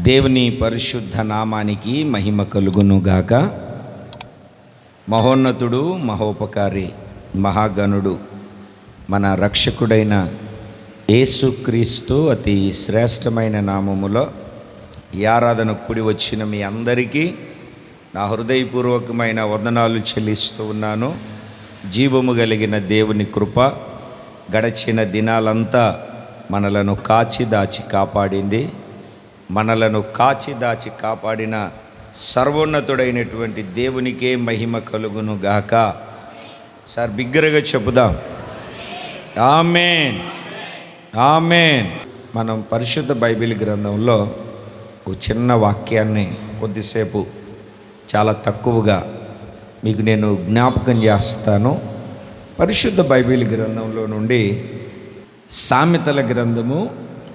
దేవుని పరిశుద్ధ నామానికి మహిమ కలుగునుగాక. మహోన్నతుడు, మహోపకారి, మహాగణుడు, మన రక్షకుడైన యేసుక్రీస్తు అతి శ్రేష్టమైన నామములో ఈ ఆరాధన కూడి వచ్చిన మీ అందరికీ నా హృదయపూర్వకమైన వందనాలు చెల్లిస్తూ ఉన్నాను. జీవము కలిగిన దేవుని కృప గడచిన దినాలంతా మనలను కాచి దాచి కాపాడింది. మనలను కాచి దాచి కాపాడిన సర్వోన్నతుడైనటువంటి దేవునికే మహిమ కలుగును గాక. సార్ బిగ్గరగా చెబుదాం, ఆమేన్, ఆమేన్. మనం పరిశుద్ధ బైబిల్ గ్రంథంలో ఒక చిన్న వాక్యాన్ని కొద్దిసేపు చాలా తక్కువగా మీకు నేను జ్ఞాపకం చేస్తాను. పరిశుద్ధ బైబిల్ గ్రంథంలో నుండి సామెతల గ్రంథము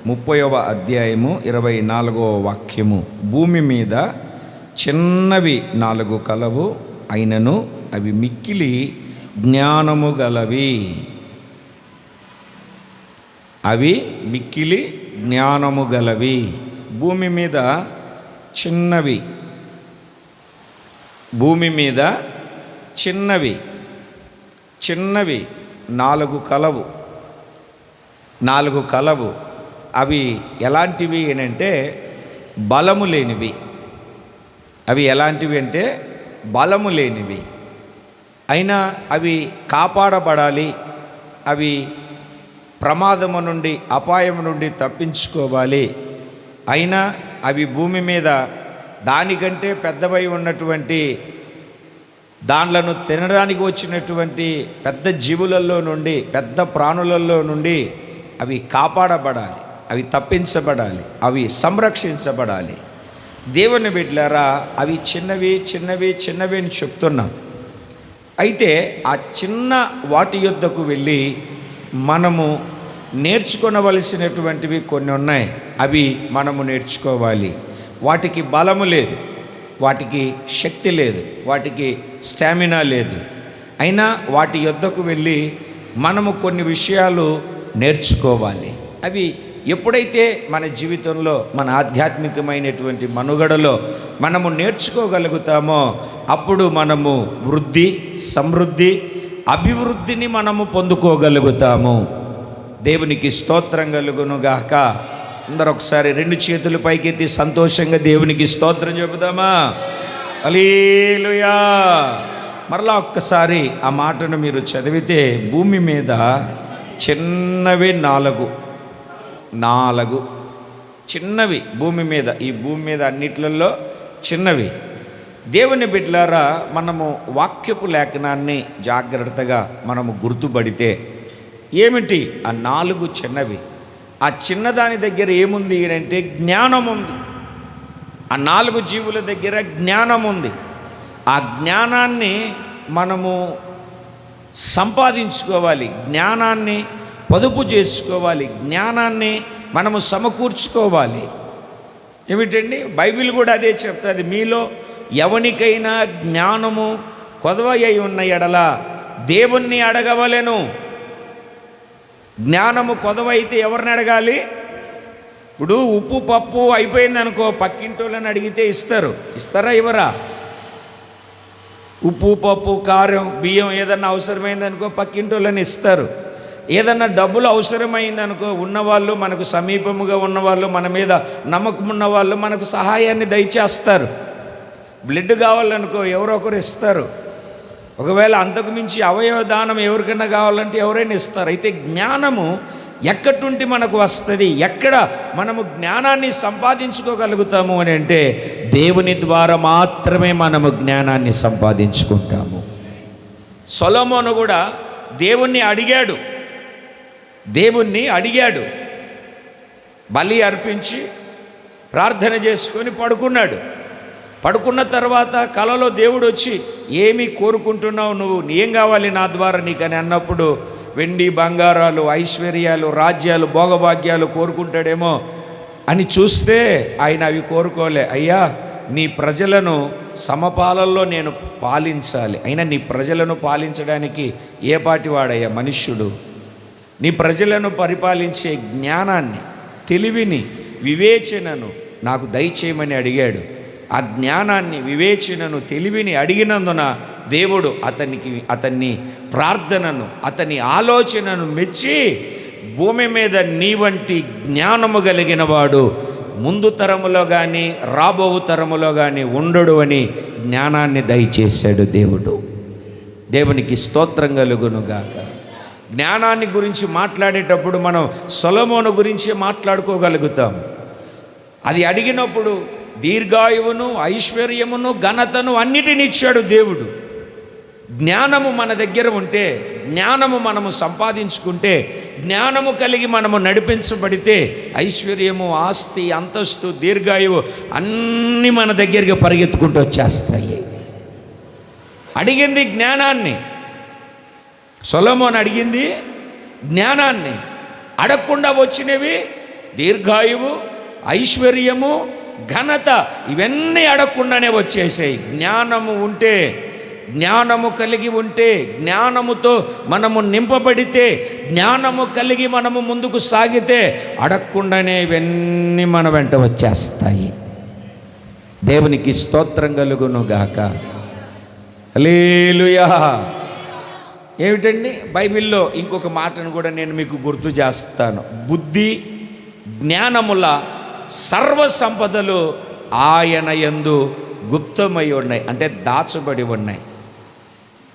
30వ అధ్యాయము 24వ వాక్యము. భూమి మీద చిన్నవి 4 కలవు, అయినను అవి మిక్కిలి జ్ఞానము గలవి. అవి మిక్కిలి జ్ఞానము గలవి. భూమి మీద చిన్నవి, భూమి మీద చిన్నవి 4 కలవు, 4 కలవు. అవి ఎలాంటివి అంటే బలము లేనివి. అవి ఎలాంటివి అంటే బలము లేనివి. అయినా అవి కాపాడబడాలి. అవి ప్రమాదము నుండి, అపాయము నుండి తప్పించుకోవాలి. అయినా అవి భూమి మీద దానికంటే పెద్దవై ఉన్నటువంటి, దాంట్లను తినడానికి వచ్చినటువంటి పెద్ద జీవులలో నుండి, పెద్ద ప్రాణులలో నుండి అవి కాపాడబడాలి, అవి తప్పించబడాలి, అవి సంరక్షించబడాలి. దేవుని బిడ్డలారా, అవి చిన్నవి చిన్నవి చిన్నవి అని చెప్తున్నాం. అయితే ఆ చిన్న వాటి యొద్దకు వెళ్ళి మనము నేర్చుకోవలసినటువంటివి కొన్ని ఉన్నాయి. అవి మనము నేర్చుకోవాలి. వాటికి బలము లేదు, వాటికి శక్తి లేదు, వాటికి స్టామినా లేదు. అయినా వాటి యొద్దకు వెళ్ళి మనము కొన్ని విషయాలు నేర్చుకోవాలి. అవి ఎప్పుడైతే మన జీవితంలో, మన ఆధ్యాత్మికమైనటువంటి మనుగడలో మనము నేర్చుకోగలుగుతామో అప్పుడు మనము వృద్ధి, సమృద్ధి, అభివృద్ధిని మనము పొందుకోగలుగుతాము. దేవునికి స్తోత్రం కలుగునుగాక. అందరూ ఒకసారి 2 చేతులు పైకెత్తి సంతోషంగా దేవునికి స్తోత్రం చెబుదామా? హల్లెలూయా. మరలా ఒక్కసారి ఆ మాటను మీరు చదివితే, భూమి మీద చిన్నవి 4 చిన్నవి. భూమి మీద, ఈ భూమి మీద అన్నిట్లలో చిన్నవి. దేవుని బిడ్డలారా, మనము వాక్యపు లేఖనాన్ని జాగ్రత్తగా మనము గుర్తుపడితే ఏమిటి ఆ 4 చిన్నవి? ఆ చిన్నదాని దగ్గర ఏముంది అంటే జ్ఞానం ఉంది. ఆ 4 జీవుల దగ్గర జ్ఞానం ఉంది. ఆ జ్ఞానాన్ని మనము సంపాదించుకోవాలి, జ్ఞానాన్ని పొదుపు చేసుకోవాలి, జ్ఞానాన్ని మనము సమకూర్చుకోవాలి. ఏమిటండి? బైబిల్ కూడా అదే చెప్తుంది. మీలో ఎవనికైనా జ్ఞానము కొదవయ్యి ఉన్న ఎడల దేవుణ్ణి అడగవలెను. జ్ఞానము కొదవైతే ఎవరిని అడగాలి? ఇప్పుడు ఉప్పు పప్పు అయిపోయింది అనుకో, పక్కింటోళ్ళని అడిగితే ఇస్తారా? ఇవ్వరా? ఉప్పు పప్పు కారం బియ్యం ఏదన్నా అవసరమైందనుకో పక్కింటోళ్ళని ఇస్తారు. ఏదన్నా డబ్బులు అవసరమైందనుకో, ఉన్నవాళ్ళు, మనకు సమీపముగా ఉన్నవాళ్ళు, మన మీద నమ్మకం ఉన్నవాళ్ళు మనకు సహాయాన్ని దయచేస్తారు. బ్లడ్ కావాలనుకో ఎవరో ఒకరు ఇస్తారు. ఒకవేళ అంతకు మించి అవయవ దానం ఎవరికైనా కావాలంటే ఎవరైనా ఇస్తారు. అయితే జ్ఞానము ఎక్కడుంటి మనకు వస్తుంది? ఎక్కడ మనము జ్ఞానాన్ని సంపాదించుకోగలుగుతాము అని అంటే దేవుని ద్వారా మాత్రమే మనము జ్ఞానాన్ని సంపాదించుకుంటాము. సొలొమోను కూడా దేవుణ్ణి అడిగాడు. బలి అర్పించి ప్రార్థన చేసుకొని పడుకున్నాడు. పడుకున్న తర్వాత కలలో దేవుడు వచ్చి, ఏమి కోరుకుంటున్నావు నువ్వు? ఏం కావాలి నా ద్వారా నీకని అన్నప్పుడు, వెండి బంగారాలు, ఐశ్వర్యాలు, రాజ్యాలు, భోగభాగ్యాలు కోరుకుంటాడేమో అని చూస్తే ఆయన అవి కోరుకోలే. అయ్యా, నీ ప్రజలను సమపాలల్లో నేను పాలించాలి. అయినా నీ ప్రజలను పాలించడానికి ఏ పాటి వాడయ్యా మనుష్యుడు? నీ ప్రజలను పరిపాలించే జ్ఞానాన్ని, తెలివిని, వివేచనను నాకు దయచేయమని అడిగాడు. ఆ జ్ఞానాన్ని, వివేచనను, తెలివిని అడిగినందున దేవుడు అతన్ని ప్రార్థనను, అతని ఆలోచనను మెచ్చి భూమి మీద నీ వంటి జ్ఞానము కలిగిన వాడు ముందు తరములో కానీ రాబో తరములో కానీ ఉండడు అని జ్ఞానాన్ని దయచేశాడు దేవుడు. దేవునికి స్తోత్రం కలుగునుగాక. జ్ఞానాన్ని గురించి మాట్లాడేటప్పుడు మనం సొలొమోను గురించి మాట్లాడుకోగలుగుతాం. అది అడిగినప్పుడు దీర్ఘాయువును, ఐశ్వర్యమును, ఘనతను అన్నిటిని ఇచ్చాడు దేవుడు. జ్ఞానము మన దగ్గర ఉంటే, జ్ఞానము మనము సంపాదించుకుంటే, జ్ఞానము కలిగి మనము నడిపించబడితే ఐశ్వర్యము, ఆస్తి, అంతస్తు, దీర్ఘాయువు అన్నీ మన దగ్గరికి పరిగెత్తుకుంటూ వచ్చేస్తాయి. అడిగింది జ్ఞానాన్ని. సొలొమోను అడిగింది జ్ఞానాన్ని. అడగకుండా వచ్చినవి దీర్ఘాయువు, ఐశ్వర్యము, ఘనత, ఇవన్నీ అడగకుండానే వచ్చేసాయి. జ్ఞానము ఉంటే, జ్ఞానము కలిగి ఉంటే, జ్ఞానముతో మనము నింపబడితే, జ్ఞానము కలిగి మనము ముందుకు సాగితే అడగకుండానే ఇవన్నీ మన వెంట వచ్చేస్తాయి. దేవునికి స్తోత్రం కలుగునుగాక. హల్లెలూయా. ఏమిటండి, బైబిల్లో ఇంకొక మాటను కూడా నేను మీకు గుర్తు చేస్తాను. బుద్ధి జ్ఞానముల సర్వ సంపదలు ఆయన యందు గుప్తమై ఉన్నాయి, అంటే దాచబడి ఉన్నాయి.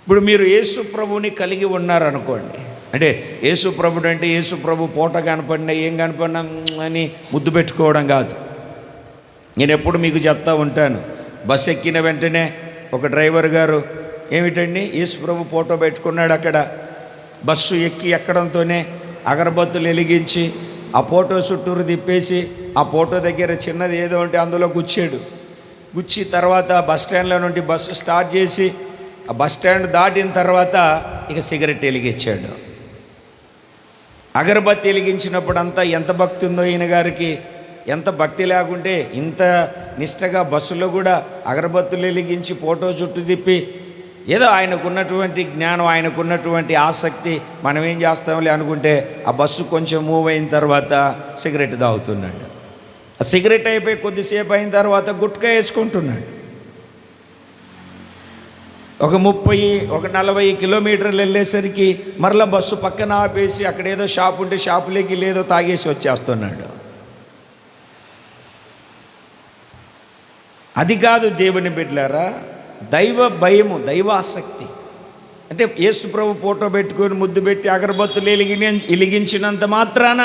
ఇప్పుడు మీరు యేసు ప్రభుని కలిగి ఉన్నారనుకోండి, అంటే యేసు ప్రభుడు అంటే యేసు ప్రభు పూట కనపడినా ఏం కనపడినా అని ముద్దు పెట్టుకోవడం కాదు. నేను ఎప్పుడు మీకు చెప్తా ఉంటాను, బస్సు ఎక్కిన వెంటనే ఒక డ్రైవర్ గారు ఏమిటండి యేసు ప్రభు ఫోటో పెట్టుకున్నాడు. అక్కడ బస్సు ఎక్కడంతోనే అగరబత్తులు వెలిగించి ఆ ఫోటో చుట్టూరు తిప్పేసి ఆ ఫోటో దగ్గర చిన్నది ఏదో ఉంటే అందులో గుచ్చి తర్వాత బస్ స్టాండ్లో నుండి బస్సు స్టార్ట్ చేసి ఆ బస్ స్టాండ్ దాటిన తర్వాత ఇక సిగరెట్ వెలిగించాడు. అగరబత్తి వెలిగించినప్పుడు అంతా ఎంత భక్తి ఉందో ఈయన గారికి. ఎంత భక్తి లేకుంటే ఇంత నిష్టగా బస్సులో కూడా అగరబత్తులు వెలిగించి ఫోటో చుట్టూ తిప్పి, ఏదో ఆయనకున్నటువంటి జ్ఞానం, ఆయనకున్నటువంటి ఆసక్తి, మనం ఏం చేస్తాంలే అనుకుంటే ఆ బస్సు కొంచెం మూవ్ అయిన తర్వాత సిగరెట్ తాగుతున్నాడు. ఆ సిగరెట్ అయిపోయి కొద్దిసేపు అయిన తర్వాత గుట్కా వేసుకుంటున్నాడు. ఒక 30-40 కిలోమీటర్లు వెళ్ళేసరికి మరలా బస్సు పక్కన ఆపేసి అక్కడ ఏదో షాప్ ఉంటే షాపులోకి లేదో తాగేసి వచ్చేస్తున్నాడు. అది కాదు దేవుని బిడ్డలారా, దైవ భయము, దైవాసక్తి. అంటే యేసు ప్రభు ఫోటో పెట్టుకొని ముద్దు పెట్టి అగరబత్తులు వెలిగించినంత మాత్రాన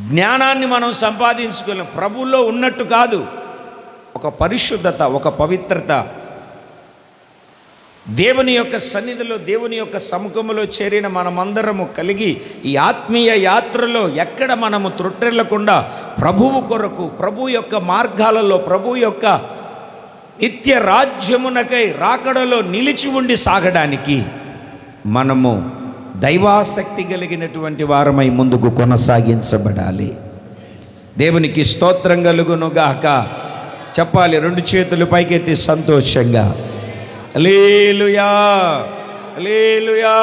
జ్ఞానాన్ని మనం సంపాదించుకోలేం. ప్రభువులో ఉన్నట్టు కాదు. ఒక పరిశుద్ధత, ఒక పవిత్రత, దేవుని యొక్క సన్నిధిలో, దేవుని యొక్క సముఖములో చేరిన మనమందరము కలిగి ఈ ఆత్మీయ యాత్రలో ఎక్కడ మనము త్రొట్టెళ్లకుండా ప్రభువు కొరకు, ప్రభు యొక్క మార్గాలలో, ప్రభు యొక్క నిత్య రాజ్యమునకై రాకడలో నిలిచి ఉండి సాగడానికి మనము దైవాసక్తి కలిగినటువంటి వారమై ముందుకు కొనసాగించబడాలి. దేవునికి స్తోత్రం కలుగునుగాక. చెప్పాలి, 2 చేతులు పైకెత్తి సంతోషంగా హల్లెలూయా, హల్లెలూయా.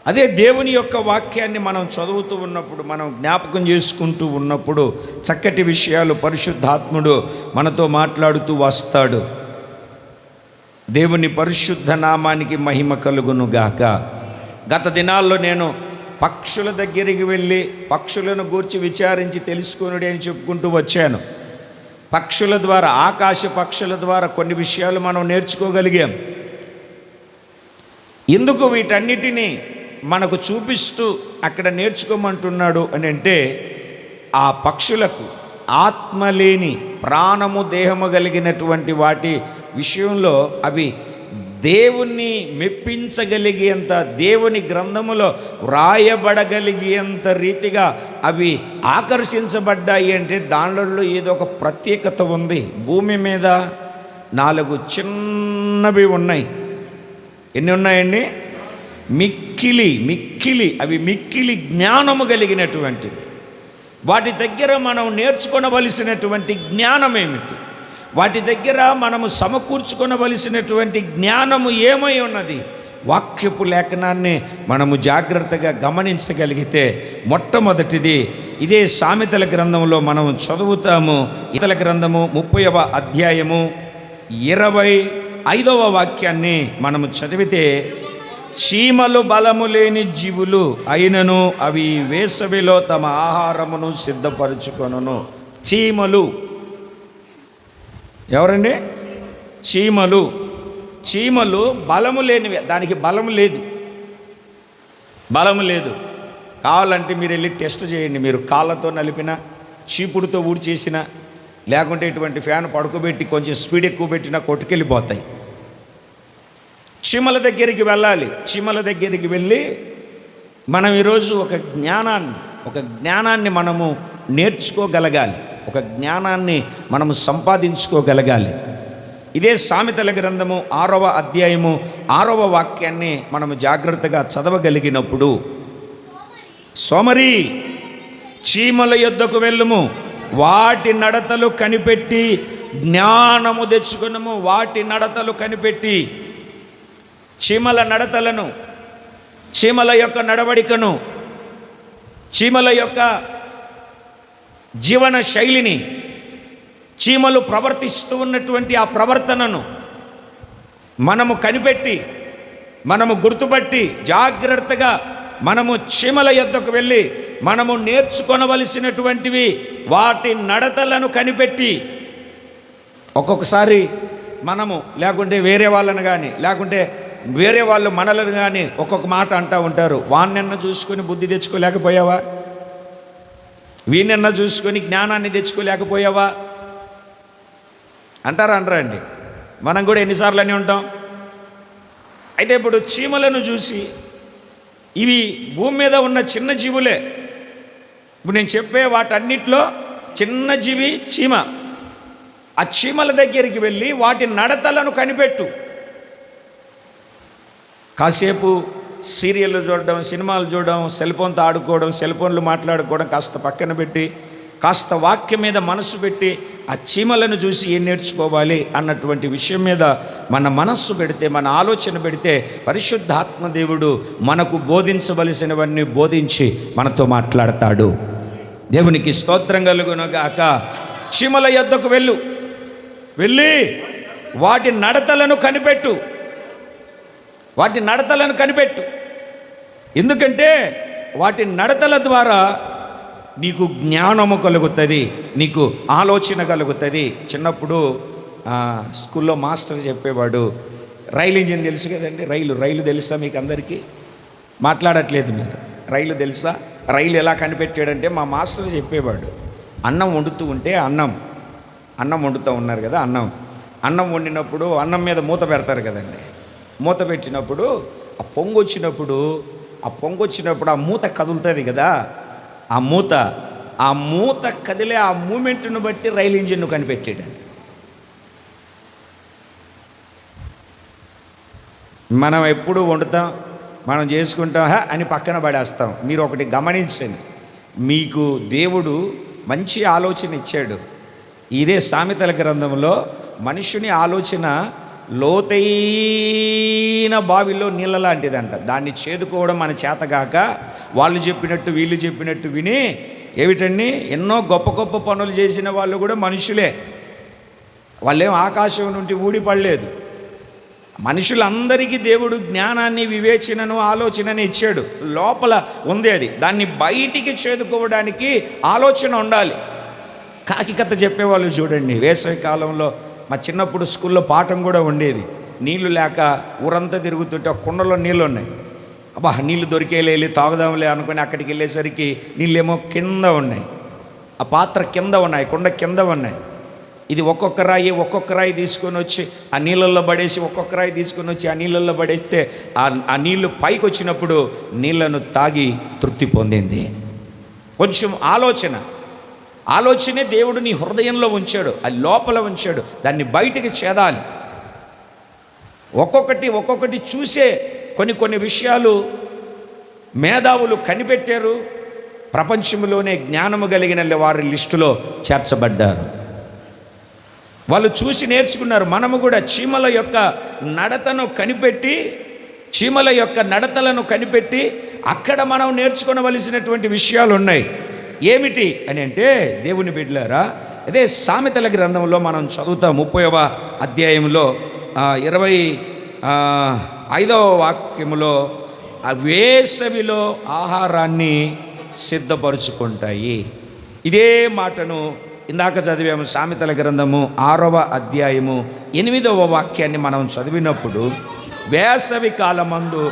అదే దేవుని యొక్క వాక్యాన్ని మనం చదువుతూ ఉన్నప్పుడు, మనం జ్ఞాపకం చేసుకుంటూ ఉన్నప్పుడు చక్కటి విషయాలు పరిశుద్ధాత్ముడు మనతో మాట్లాడుతూ వస్తాడు. దేవుని పరిశుద్ధ నామానికి మహిమ కలుగునుగాక. గత దినాల్లో నేను పక్షుల దగ్గరికి వెళ్ళి పక్షులను గూర్చి విచారించి తెలుసుకొనుడి అని చెప్పుకుంటూ వచ్చాను. పక్షుల ద్వారా, ఆకాశ పక్షుల ద్వారా కొన్ని విషయాలు మనం నేర్చుకోగలిగాం. ఎందుకు వీటన్నిటినీ మనకు చూపిస్తూ అక్కడ నేర్చుకోమంటున్నాడు అని అంటే, ఆ పక్షులకు ఆత్మ లేని, ప్రాణము, దేహము కలిగినటువంటి వాటి విషయంలో అవి దేవుణ్ణి మెప్పించగలిగేంత, దేవుని గ్రంథములో వ్రాయబడగలిగేంత రీతిగా అవి ఆకర్షించబడ్డాయి. అంటే దానిలో ఏదో ఒక ప్రత్యేకత ఉంది. భూమి మీద 4 చిన్నవి ఉన్నాయి. ఎన్ని ఉన్నాయండి? మిక్కిలి అవి మిక్కిలి జ్ఞానము కలిగినటువంటివి. వాటి దగ్గర మనం నేర్చుకొనవలసినటువంటి జ్ఞానం ఏమిటి? వాటి దగ్గర మనము సమకూర్చుకొనవలసినటువంటి జ్ఞానము ఏమై ఉన్నది? వాక్యపు లేఖనాన్ని మనము జాగ్రత్తగా గమనించగలిగితే మొట్టమొదటిది ఇదే సామెతల గ్రంథంలో మనం చదువుతాము. సామెతల గ్రంథము 30వ అధ్యాయము 25వ వాక్యాన్ని మనము చదివితే, చీమలు బలము లేని జీవులు అయినను అవి వేసవిలో తమ ఆహారమును సిద్ధపరచుకొనును. చీమలు ఎవరండి? చీమలు. చీమలు బలము లేనివి, దానికి బలము లేదు, బలము లేదు. కావాలంటే మీరు వెళ్ళి టెస్ట్ చేయండి. మీరు కాళ్ళతో నలిపిన, చీపుడుతో ఊడి చేసిన, లేకుంటే ఇటువంటి ఫ్యాన్ పడుకోబెట్టి కొంచెం స్పీడ్ ఎక్కువ పెట్టినా కొట్టుకెళ్ళిపోతాయి. చీమల దగ్గరికి వెళ్ళాలి. చీమల దగ్గరికి వెళ్ళి మనం ఈరోజు ఒక జ్ఞానాన్ని మనము నేర్చుకోగలగాలి, ఒక జ్ఞానాన్ని మనము సంపాదించుకోగలగాలి. ఇదే సామెతల గ్రంథము 6వ అధ్యాయము 6వ వాక్యాన్ని మనము జాగ్రత్తగా చదవగలిగినప్పుడు, సోమరి చీమల యొద్దకు వెళ్ళుము, వాటి నడతలు కనిపెట్టి జ్ఞానము తెచ్చుకునము. వాటి నడతలు కనిపెట్టి, చీమల నడతలను, చీమల యొక్క నడవడికను, చీమల యొక్క జీవన శైలిని, చీమలు ప్రవర్తిస్తూ ఉన్నటువంటి ఆ ప్రవర్తనను మనము కనిపెట్టి, మనము గుర్తుపట్టి జాగ్రత్తగా మనము చీమల యొద్దకు వెళ్ళి మనము నేర్చుకొనవలసినటువంటివి, వాటి నడతలను కనిపెట్టి, ఒక్కొక్కసారి మనము లేకుంటే వేరే వాళ్ళని కానీ, లేకుంటే వేరే వాళ్ళు మనలను కానీ ఒక్కొక్క మాట అంటూ ఉంటారు. వాణ్ణెన్న చూసుకొని బుద్ధి తెచ్చుకోలేకపోయావా? వీణెన్న చూసుకొని జ్ఞానాన్ని తెచ్చుకోలేకపోయావా అంటారా? అనరా అండి? మనం కూడా ఎన్నిసార్లు అని ఉంటాం. అయితే ఇప్పుడు చీమలను చూసి, ఇవి భూమి మీద ఉన్న చిన్న జీవులే. ఇప్పుడు నేను చెప్పే వాటన్నిటిలో చిన్న జీవి చీమ. ఆ చీమల దగ్గరికి వెళ్ళి వాటి నడతలను కనిపెట్టు. కాసేపు సీరియళ్ళు చూడడం, సినిమాలు చూడడం, సెల్ ఫోన్తో ఆడుకోవడం, సెల్ ఫోన్లు మాట్లాడుకోవడం కాస్త పక్కన పెట్టి, కాస్త వాక్యం మీద మనస్సు పెట్టి ఆ చీమలను చూసి ఏం నేర్చుకోవాలి అన్నటువంటి విషయం మీద మన మనస్సు పెడితే, మన ఆలోచన పెడితే, పరిశుద్ధాత్మ దేవుడు మనకు బోధించవలసినవన్నీ బోధించి మనతో మాట్లాడతాడు. దేవునికి స్తోత్రం కలుగునుగాక. చీమల యొద్దకు వెళ్ళి వాటి నడతలను కనిపెట్టు. వాటి నడతలను కనిపెట్టు. ఎందుకంటే వాటి నడతల ద్వారా నీకు జ్ఞానము కలుగుతుంది, నీకు ఆలోచన కలుగుతుంది. చిన్నప్పుడు స్కూల్లో మాస్టర్ చెప్పేవాడు, రైలు ఇంజిన్ తెలుసు కదండి. రైలు తెలుసా మీకు అందరికీ? మాట్లాడట్లేదు మీరు. రైలు తెలుసా? రైలు ఎలా కనిపెట్టాడంటే మా మాస్టర్ చెప్పేవాడు, అన్నం వండుతూ ఉంటే అన్నం వండుతూ ఉన్నారు కదా, అన్నం వండినప్పుడు అన్నం మీద మూత పెడతారు కదండి. మూత పెట్టినప్పుడు ఆ పొంగు వచ్చినప్పుడు ఆ మూత కదులుతుంది కదా. ఆ మూత కదిలే ఆ మూమెంట్ను బట్టి రైలు ఇంజిన్ను కనిపెట్టాడండి. మనం ఎప్పుడు వండుతాం, మనం చేసుకుంటాం అని పక్కన పడేస్తాం. మీరు ఒకటి గమనించండి, మీకు దేవుడు మంచి ఆలోచన ఇచ్చాడు. ఇదే సామెతల గ్రంథంలో మనుషుని ఆలోచన లోతైన బావిలో నీళ్ళ లాంటిదంట. దాన్ని చేదుకోవడం మన చేతగాక వాళ్ళు చెప్పినట్టు వీళ్ళు చెప్పినట్టు విని ఏమిటండి, ఎన్నో గొప్ప గొప్ప పనులు చేసిన వాళ్ళు కూడా మనుషులే. వాళ్ళేం ఆకాశం నుండి ఊడిపడలేదు. మనుషులందరికీ దేవుడు జ్ఞానాన్ని, వివేచనను, ఆలోచనని ఇచ్చాడు. లోపల ఉంది అది. దాన్ని బయటికి చేదుకోవడానికి ఆలోచన ఉండాలి. కాకి కథ చెప్పేవాళ్ళు చూడండి. వేసవి కాలంలో మా చిన్నప్పుడు స్కూల్లో పాఠం కూడా ఉండేది. నీళ్లు లేక ఊరంతా తిరుగుతుంటే ఒక కుండలో నీళ్ళు ఉన్నాయి. అబ్బా నీళ్ళు దొరికేలే, తాగుదాంలే అనుకుని అక్కడికి వెళ్ళేసరికి నీళ్ళేమో కింద ఉన్నాయి. ఆ పాత్ర కింద ఉన్నాయి, కుండ కింద ఉన్నాయి. ఇది ఒక్కొక్క రాయి తీసుకొని వచ్చి ఆ నీళ్ళల్లో పడేసి, ఒక్కొక్క రాయి తీసుకొని వచ్చి ఆ నీళ్ళల్లో పడేస్తే ఆ నీళ్లు పైకి వచ్చినప్పుడు నీళ్లను తాగి తృప్తి పొందింది. కొంచెం ఆలోచనే దేవుడు నీ హృదయంలో ఉంచాడు, అది లోపల ఉంచాడు. దాన్ని బయటికి చేదాలి. ఒక్కొక్కటి చూసే కొన్ని విషయాలు మేధావులు కనిపెట్టారు. ప్రపంచంలోనే జ్ఞానము కలిగిన వారి లిస్టులో చేర్చబడ్డారు. వాళ్ళు చూసి నేర్చుకున్నారు. మనము కూడా చీమల యొక్క నడతను కనిపెట్టి చీమల యొక్క నడతలను కనిపెట్టి అక్కడ మనం నేర్చుకోవలసినటువంటి విషయాలు ఉన్నాయి. ఏమిటి అని అంటే దేవుని బిడ్డలారా, అదే సామెతల గ్రంథంలో మనం చదువుతాం 30వ అధ్యాయంలో 25వ వాక్యములో వేసవిలో ఆహారాన్ని సిద్ధపరుచుకుంటాయి. ఇదే మాటను ఇందాక చదివాము. సామెతల గ్రంథము 6వ అధ్యాయము 8వ వాక్యాన్ని మనం చదివినప్పుడు వేసవి కాలమందు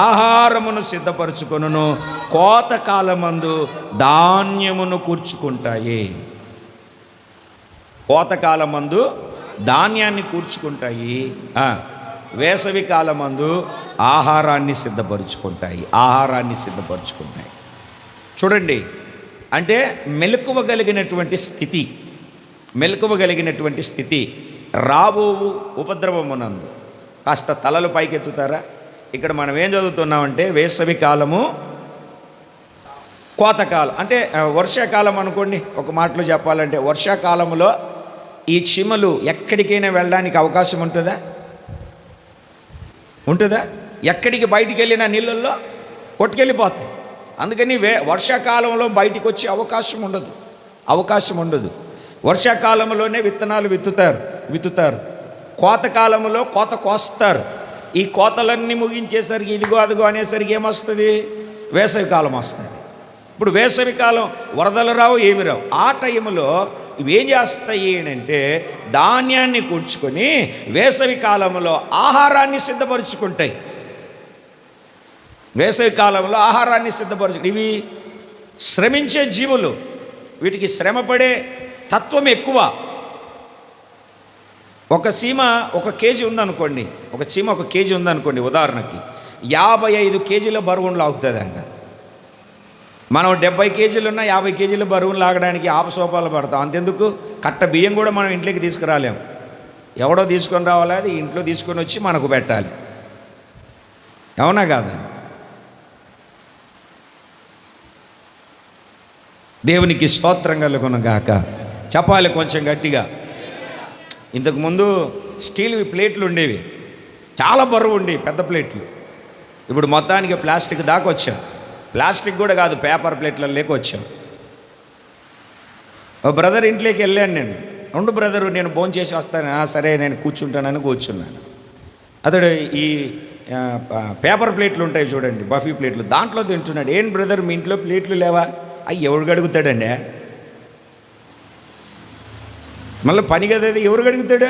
ఆహారమును సిద్ధపరచుకొనును, కోతకాలమందు ధాన్యమును కూర్చుకుంటాయి. కోతకాలమందు ధాన్యాన్ని కూర్చుకుంటాయి, వేసవి కాలమందు ఆహారాన్ని సిద్ధపరుచుకుంటాయి. చూడండి, అంటే మెలకువగలిగినటువంటి స్థితి రాబోవు ఉపద్రవమునందు. కాస్త తలలు పైకెత్తుతారా? ఇక్కడ మనం ఏం చదువుతున్నామంటే వేసవి కాలము, కోతకాలం అంటే వర్షాకాలం అనుకోండి. ఒక మాటలో చెప్పాలంటే వర్షాకాలంలో ఈ చీమలు ఎక్కడికైనా వెళ్ళడానికి అవకాశం ఉంటుందా? ఎక్కడికి బయటికి వెళ్ళినా నీళ్ళల్లో కొట్టుకెళ్ళిపోతాయి. అందుకని వర్షాకాలంలో బయటికి వచ్చే అవకాశం ఉండదు. వర్షాకాలంలోనే విత్తనాలు విత్తుతారు. కోతకాలంలో కోత కోస్తారు. ఈ కోతలన్నీ ముగించేసరికి ఇదిగో అదిగో అనేసరికి ఏమొస్తుంది? వేసవి కాలం వస్తుంది. ఇప్పుడు వేసవి కాలం వరదలు రావు, ఏమి రావు. ఆ టైంలో ఇవేం చేస్తాయి అంటే ధాన్యాన్ని కూర్చుకొని వేసవి కాలంలో ఆహారాన్ని సిద్ధపరుచుకుంటాయి. ఇవి శ్రమించే జీవులు, వీటికి శ్రమపడే తత్వం ఎక్కువ. ఒక చీమ 1 కేజీ ఉందనుకోండి, ఉదాహరణకి 55 కేజీల బరువును లాగుతుందంట. మనం 70 కేజీలు ఉన్నా 50 కేజీల బరువును లాగడానికి ఆపసోపాలు పడతాం. అంతెందుకు, కట్ట బియ్యం కూడా మనం ఇంట్లోకి తీసుకురాలేం. ఎవడో తీసుకొని రావాలి, అది ఇంట్లో తీసుకొని వచ్చి మనకు పెట్టాలి. అవునా కాదా? దేవునికి స్తోత్రం కలుగునుగాక. చెప్పాలి కొంచెం గట్టిగా. ఇంతకుముందు స్టీల్ ప్లేట్లు ఉండేవి, చాలా బరువు ఉండేవి, పెద్ద ప్లేట్లు. ఇప్పుడు మొత్తానికి ప్లాస్టిక్ దాకా వచ్చాం. ప్లాస్టిక్ కూడా కాదు, పేపర్ ప్లేట్లలో లేకొచ్చాం. ఓ బ్రదర్ ఇంట్లోకి వెళ్ళాను నేను. ఉండు బ్రదరు, నేను భోంచేసి వస్తాను. సరే నేను కూర్చుంటానని కూర్చున్నాను. అతడు ఈ పేపర్ ప్లేట్లు ఉంటాయి చూడండి, బఫీ ప్లేట్లు, దాంట్లో తింటున్నాడు. ఏం బ్రదర్ మీ ఇంట్లో ప్లేట్లు లేవా? ఎవడు అడుగుతాడండి? మళ్ళీ పని కదా, ఎవరు అడుగుతాడు?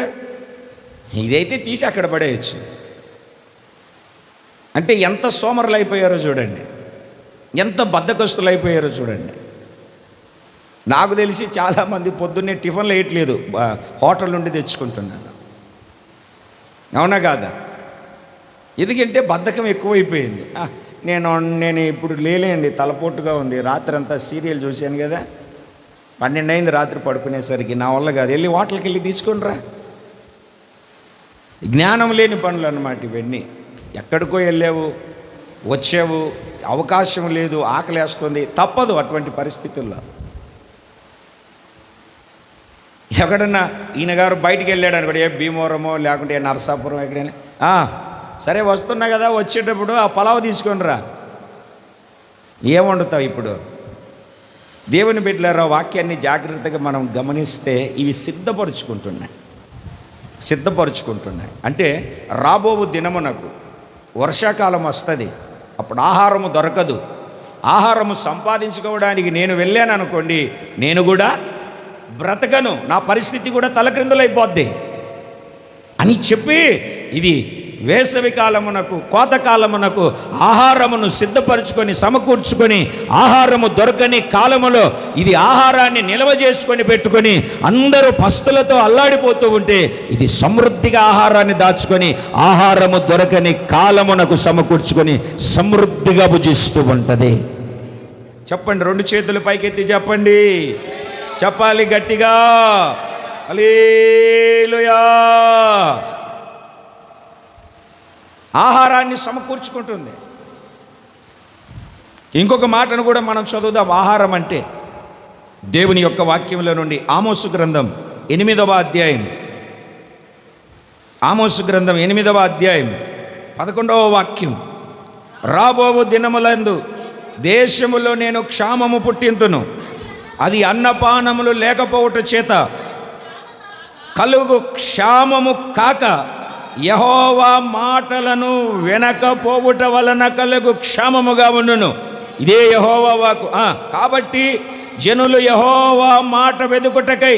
ఇదైతే తీసి అక్కడ పడేయచ్చు. అంటే ఎంత సోమరులు అయిపోయారో చూడండి, ఎంత బద్ధకస్తులు అయిపోయారో చూడండి. నాకు తెలిసి చాలామంది పొద్దున్నే టిఫిన్లు వేయట్లేదు, హోటల్ నుండి తెచ్చుకుంటున్నాను. అవునా కాదా? ఎందుకంటే బద్ధకం ఎక్కువైపోయింది. నేను ఇప్పుడు లేలేండి, తలపోటుగా ఉంది, రాత్రి అంతా సీరియల్ చూశాను కదా, 12 అయింది రాత్రి పడుకునేసరికి, నా వల్ల కాదు, వెళ్ళి హోటల్కి వెళ్ళి తీసుకునిరా. జ్ఞానం లేని పనులు అన్నమాట ఇవన్నీ. ఎక్కడికో వెళ్ళావు, వచ్చావు, అవకాశం లేదు, ఆకలేస్తుంది, తప్పదు అటువంటి పరిస్థితుల్లో. ఎక్కడన్నా ఈయన గారు బయటికి వెళ్ళాడు అనుకోండి, ఏ భీమవరమో లేకుంటే నరసాపురం ఎక్కడైనా, సరే వస్తున్నా కదా, వచ్చేటప్పుడు ఆ పలావ్ తీసుకొనిరా. ఏం వండుతావు ఇప్పుడు? దేవుని బిడ్డలారా, వాక్యాన్ని జాగ్రత్తగా మనం గమనిస్తే ఇవి సిద్ధపరుచుకుంటున్నాయి. అంటే రాబోవు దినమునకు వర్షాకాలం వస్తుంది, అప్పుడు ఆహారము దొరకదు. ఆహారము సంపాదించుకోవడానికి నేను వెళ్ళాను అనుకోండి, నేను కూడా బ్రతకను, నా పరిస్థితి కూడా తలక్రిందులైపోద్ది అని చెప్పి, ఇది వేసవి కాలమునకు, కోతకాలమునకు ఆహారమును సిద్ధపరచుకొని సమకూర్చుకొని, ఆహారము దొరకని కాలములో ఇది ఆహారాన్ని నిల్వ చేసుకొని పెట్టుకొని అందరూ పస్తులతో అల్లాడిపోతూ ఉంటే, ఇది సమృద్ధిగా ఆహారాన్ని దాచుకొని ఆహారము దొరకని కాలమునకు సమకూర్చుకొని సమృద్ధిగా భుజిస్తూ ఉంటుంది. చెప్పండి, 2 చేతులు పైకెత్తి చెప్పండి, చెప్పాలి గట్టిగా, హల్లెలూయా. ఆహారాన్ని సమకూర్చుకుంటుంది. ఇంకొక మాటను కూడా మనం చదువుదాం. ఆహారం అంటే దేవుని యొక్క వాక్యంలో నుండి ఆమోసు గ్రంథం 8వ అధ్యాయం, 11వ వాక్యం, రాబోవు దినములందు దేశములో నేను క్షామము పుట్టింతును, అది అన్నపానములు లేకపోవుట చేత కలుగు క్షామము కాక యెహోవా మాటలను వినకపోవుట వలన కలుగు క్షామముగా ఉండును. ఇదే యెహోవా వాక్కు. కాబట్టి జనులు యెహోవా మాట వెదుకుటకై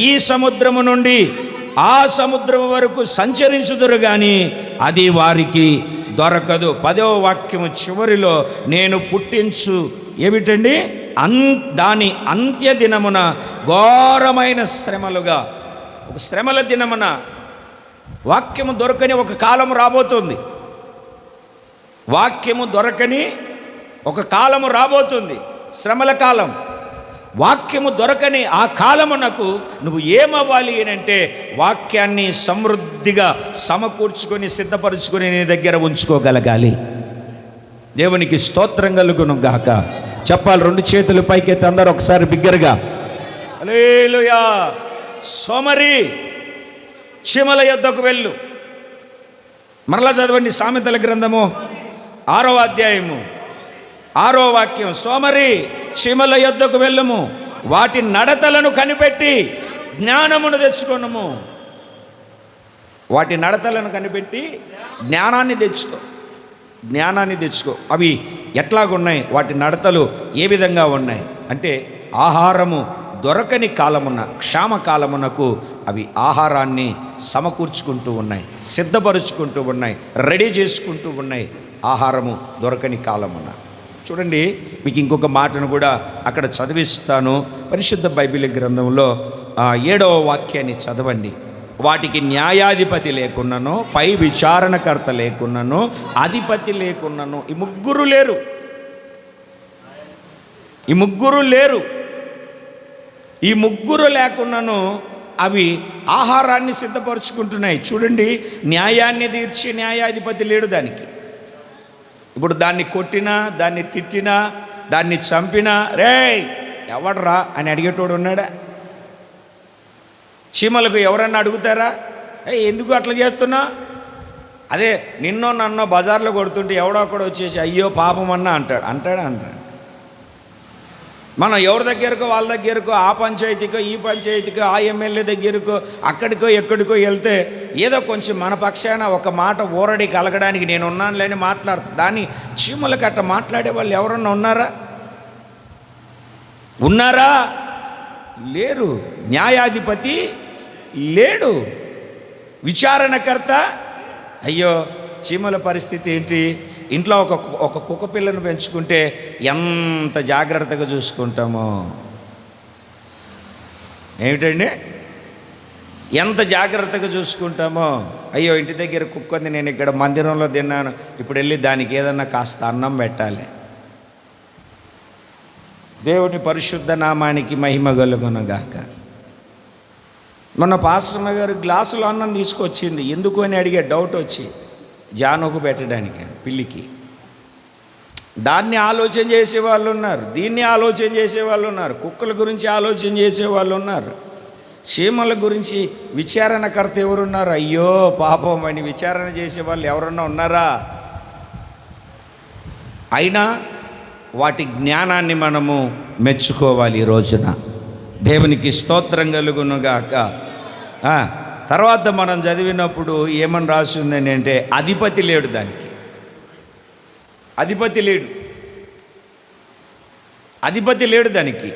ఈ సముద్రము నుండి ఆ సముద్రం వరకు సంచరించుదురు గాని అది వారికి దొరకదు. 10వ వాక్యము చివరిలో నేను పుట్టించు ఏమిటండి, దాని అంత్య దినమున ఘోరమైన శ్రమలుగా. ఒక శ్రమల దినమున వాక్యము దొరకని ఒక కాలం రాబోతుంది. వాక్యము దొరకని ఒక కాలము రాబోతుంది, శ్రమల కాలం. వాక్యము దొరకని ఆ కాలమునకు నువ్వు ఏమవ్వాలి అంటే వాక్యాన్ని సమృద్ధిగా సమకూర్చుకొని సిద్ధపరుచుకొని నీ దగ్గర ఉంచుకోగలగాలి. దేవునికి స్తోత్రం కలుగును గాక. చెప్పాలి, 2 చేతులు పైకెత్తి అందరూ ఒకసారి బిగ్గరగా హల్లెలూయా. సోమరి చీమల యొద్దకు వెళ్ళు. మరలా చదవండి, సామెతల గ్రంథము 6వ అధ్యాయము 6వ వాక్యం. సోమరి చీమల యొద్దకు వెళ్ళుము, వాటి నడతలను కనిపెట్టి జ్ఞానమును తెచ్చుకొనుము. వాటి నడతలను కనిపెట్టి జ్ఞానాన్ని తెచ్చుకో. అవి ఎట్లాగున్నాయి, వాటి నడతలు ఏ విధంగా ఉన్నాయి అంటే, ఆహారము దొరకని కాలమున, క్షామ కాలమునకు అవి ఆహారాన్ని సమకూర్చుకుంటూ ఉన్నాయి, సిద్ధపరుచుకుంటూ ఉన్నాయి, రెడీ చేసుకుంటూ ఉన్నాయి. ఆహారము దొరకని కాలమున. చూడండి, మీకు ఇంకొక మాటను కూడా అక్కడ చదివిస్తాను. పరిశుద్ధ బైబిల్ గ్రంథంలో 7వ వాక్యాన్ని చదవండి. వాటికి న్యాయాధిపతి లేకున్నాను, పై విచారణకర్త లేకున్నాను, అధిపతి లేకున్నాను. ఈ ముగ్గురు లేరు. ఈ ముగ్గురు లేకున్నాను అవి ఆహారాన్ని సిద్ధపరుచుకుంటున్నాయి. చూడండి, న్యాయాన్ని తీర్చి న్యాయాధిపతి లేడు దానికి. ఇప్పుడు దాన్ని కొట్టినా, దాన్ని తిట్టినా, దాన్ని చంపినా, రే ఎవడరా అని అడిగేటోడు ఉన్నాడా? చీమలకు ఎవరన్నా అడుగుతారా, ఎందుకు అట్లా చేస్తున్నా? అదే నిన్నో నన్నో బజార్లో కొడుతుంటే ఎవడో ఒకడు వచ్చేసి అయ్యో పాపం అన్నా అంటాడా? మనం ఎవరి దగ్గరకో వాళ్ళ దగ్గరకో, ఆ పంచాయతీకో ఈ పంచాయతీకో, ఆ ఎమ్మెల్యే దగ్గరకో, అక్కడికో ఎక్కడికో వెళ్తే ఏదో కొంచెం మన పక్షాన ఒక మాట ఊరడి కలగడానికి నేను ఉన్నాను లేని మాట్లాడుతా. దాన్ని చీమలకు అట్ట మాట్లాడే వాళ్ళు ఎవరన్నా ఉన్నారా? లేరు. న్యాయాధిపతి లేడు, విచారణకర్త. అయ్యో, చీమల పరిస్థితి ఏంటి? ఇంట్లో ఒక కుక్క పిల్లను పెంచుకుంటే ఎంత జాగ్రత్తగా చూసుకుంటామో, ఏమిటండి, ఎంత జాగ్రత్తగా చూసుకుంటామో. అయ్యో, ఇంటి దగ్గర కుక్క ఉంది, నేను ఇక్కడ మందిరంలో తిన్నాను, ఇప్పుడు వెళ్ళి దానికి ఏదన్నా కాస్త అన్నం పెట్టాలి. దేవుని పరిశుద్ధ నామానికి మహిమ కలుగునుగాక. మొన్న పాస్టర్మ గారు గ్లాసులో అన్నం తీసుకొచ్చింది, ఎందుకు అని అడిగే డౌట్ వచ్చి, జానుకు పెట్టడానికి పిల్లికి. దాన్ని ఆలోచన చేసేవాళ్ళు ఉన్నారు, దీన్ని ఆలోచన చేసేవాళ్ళు ఉన్నారు, కుక్కల గురించి ఆలోచన చేసేవాళ్ళు ఉన్నారు, చీమల గురించి విచారణకర్త ఎవరున్నారు? అయ్యో పాపం అని విచారణ చేసేవాళ్ళు ఎవరన్నా ఉన్నారా? అయినా వాటి జ్ఞానాన్ని మనము మెచ్చుకోవాలి ఈ రోజున. దేవునికి స్తోత్రం కలుగునుగాక. తర్వాత మనం చదివినప్పుడు ఏమని రాసి ఉందని అంటే, అధిపతి లేడు దానికి. అధిపతి లేడు దానికి.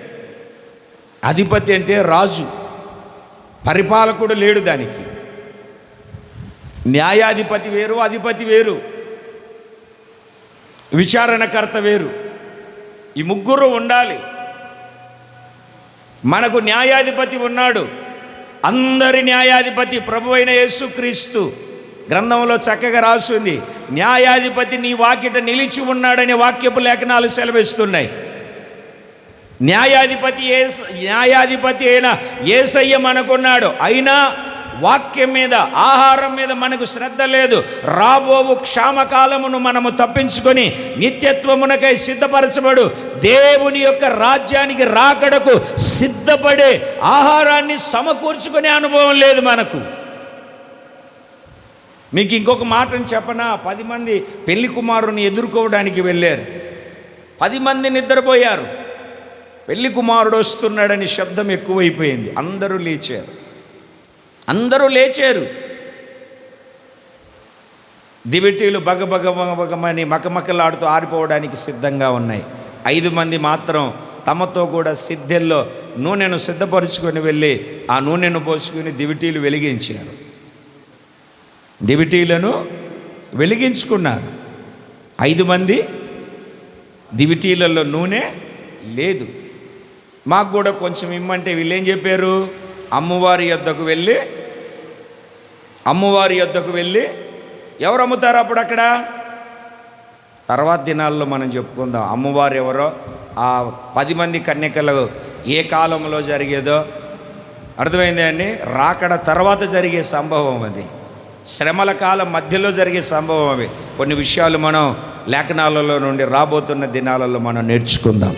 అధిపతి అంటే రాజు, పరిపాలకుడు లేడు దానికి. న్యాయాధిపతి వేరు, అధిపతి వేరు, విచారణకర్త వేరు. ఈ ముగ్గురు ఉండాలి. మనకు న్యాయాధిపతి ఉన్నాడు, అందరి న్యాయాధిపతి ప్రభువైన యేసుక్రీస్తు. గ్రంథంలో చక్కగా రాస్తుంది, న్యాయాధిపతి నీ వాకిట నిలిచి ఉన్నాడనే వాక్యపు లేఖనాలు సెలవిస్తున్నాయి. న్యాయాధిపతి అయిన యేసయ్య మనకున్నాడు. అయినా వాక్యం మీద, ఆహారం మీద మనకు శ్రద్ధ లేదు. రాబోవు క్షామకాలమును మనము తప్పించుకొని నిత్యత్వమునకై సిద్ధపరచబడు దేవుని యొక్క రాజ్యానికి రాకడకు సిద్ధపడే ఆహారాన్ని సమకూర్చుకునే అనుభవం లేదు మనకు. మీకు ఇంకొక మాటను చెప్పనా, 10 మంది పెళ్లి కుమారుని ఎదుర్కోవడానికి వెళ్ళారు. 10 మంది నిద్రపోయారు. పెళ్లి కుమారుడు వస్తున్నాడని శబ్దం ఎక్కువైపోయింది. అందరూ లేచారు. దివిటీలు బగబగమని మకమకలాడుతూ ఆరిపోవడానికి సిద్ధంగా ఉన్నాయి. 5 మంది మాత్రం తమతో కూడా సిద్ధెల్లో నూనెను సిద్ధపరుచుకొని వెళ్ళి ఆ నూనెను పోసుకొని దివిటీలు వెలిగించారు. దివిటీలను వెలిగించుకున్నారు. 5 మంది దివిటీలలో నూనె లేదు. మాకు కూడా కొంచెం ఇమ్మంటే వీళ్ళు ఏం చెప్పారు, అమ్మవారి యొద్దకు వెళ్ళి ఎవరు అమ్ముతారు అప్పుడు అక్కడ? తర్వాత దినాల్లో మనం చెప్పుకుందాం అమ్మవారు ఎవరో. ఆ 10 మంది కన్యకలు ఏ కాలంలో జరిగేదో అర్థమైంది అండి. రాకడ తర్వాత జరిగే సంభవం అది, శ్రమల కాలం మధ్యలో జరిగే సంభవం అవి. కొన్ని విషయాలు మనం లేఖనాలలో నుండి రాబోతున్న దినాలలో మనం నేర్చుకుందాం.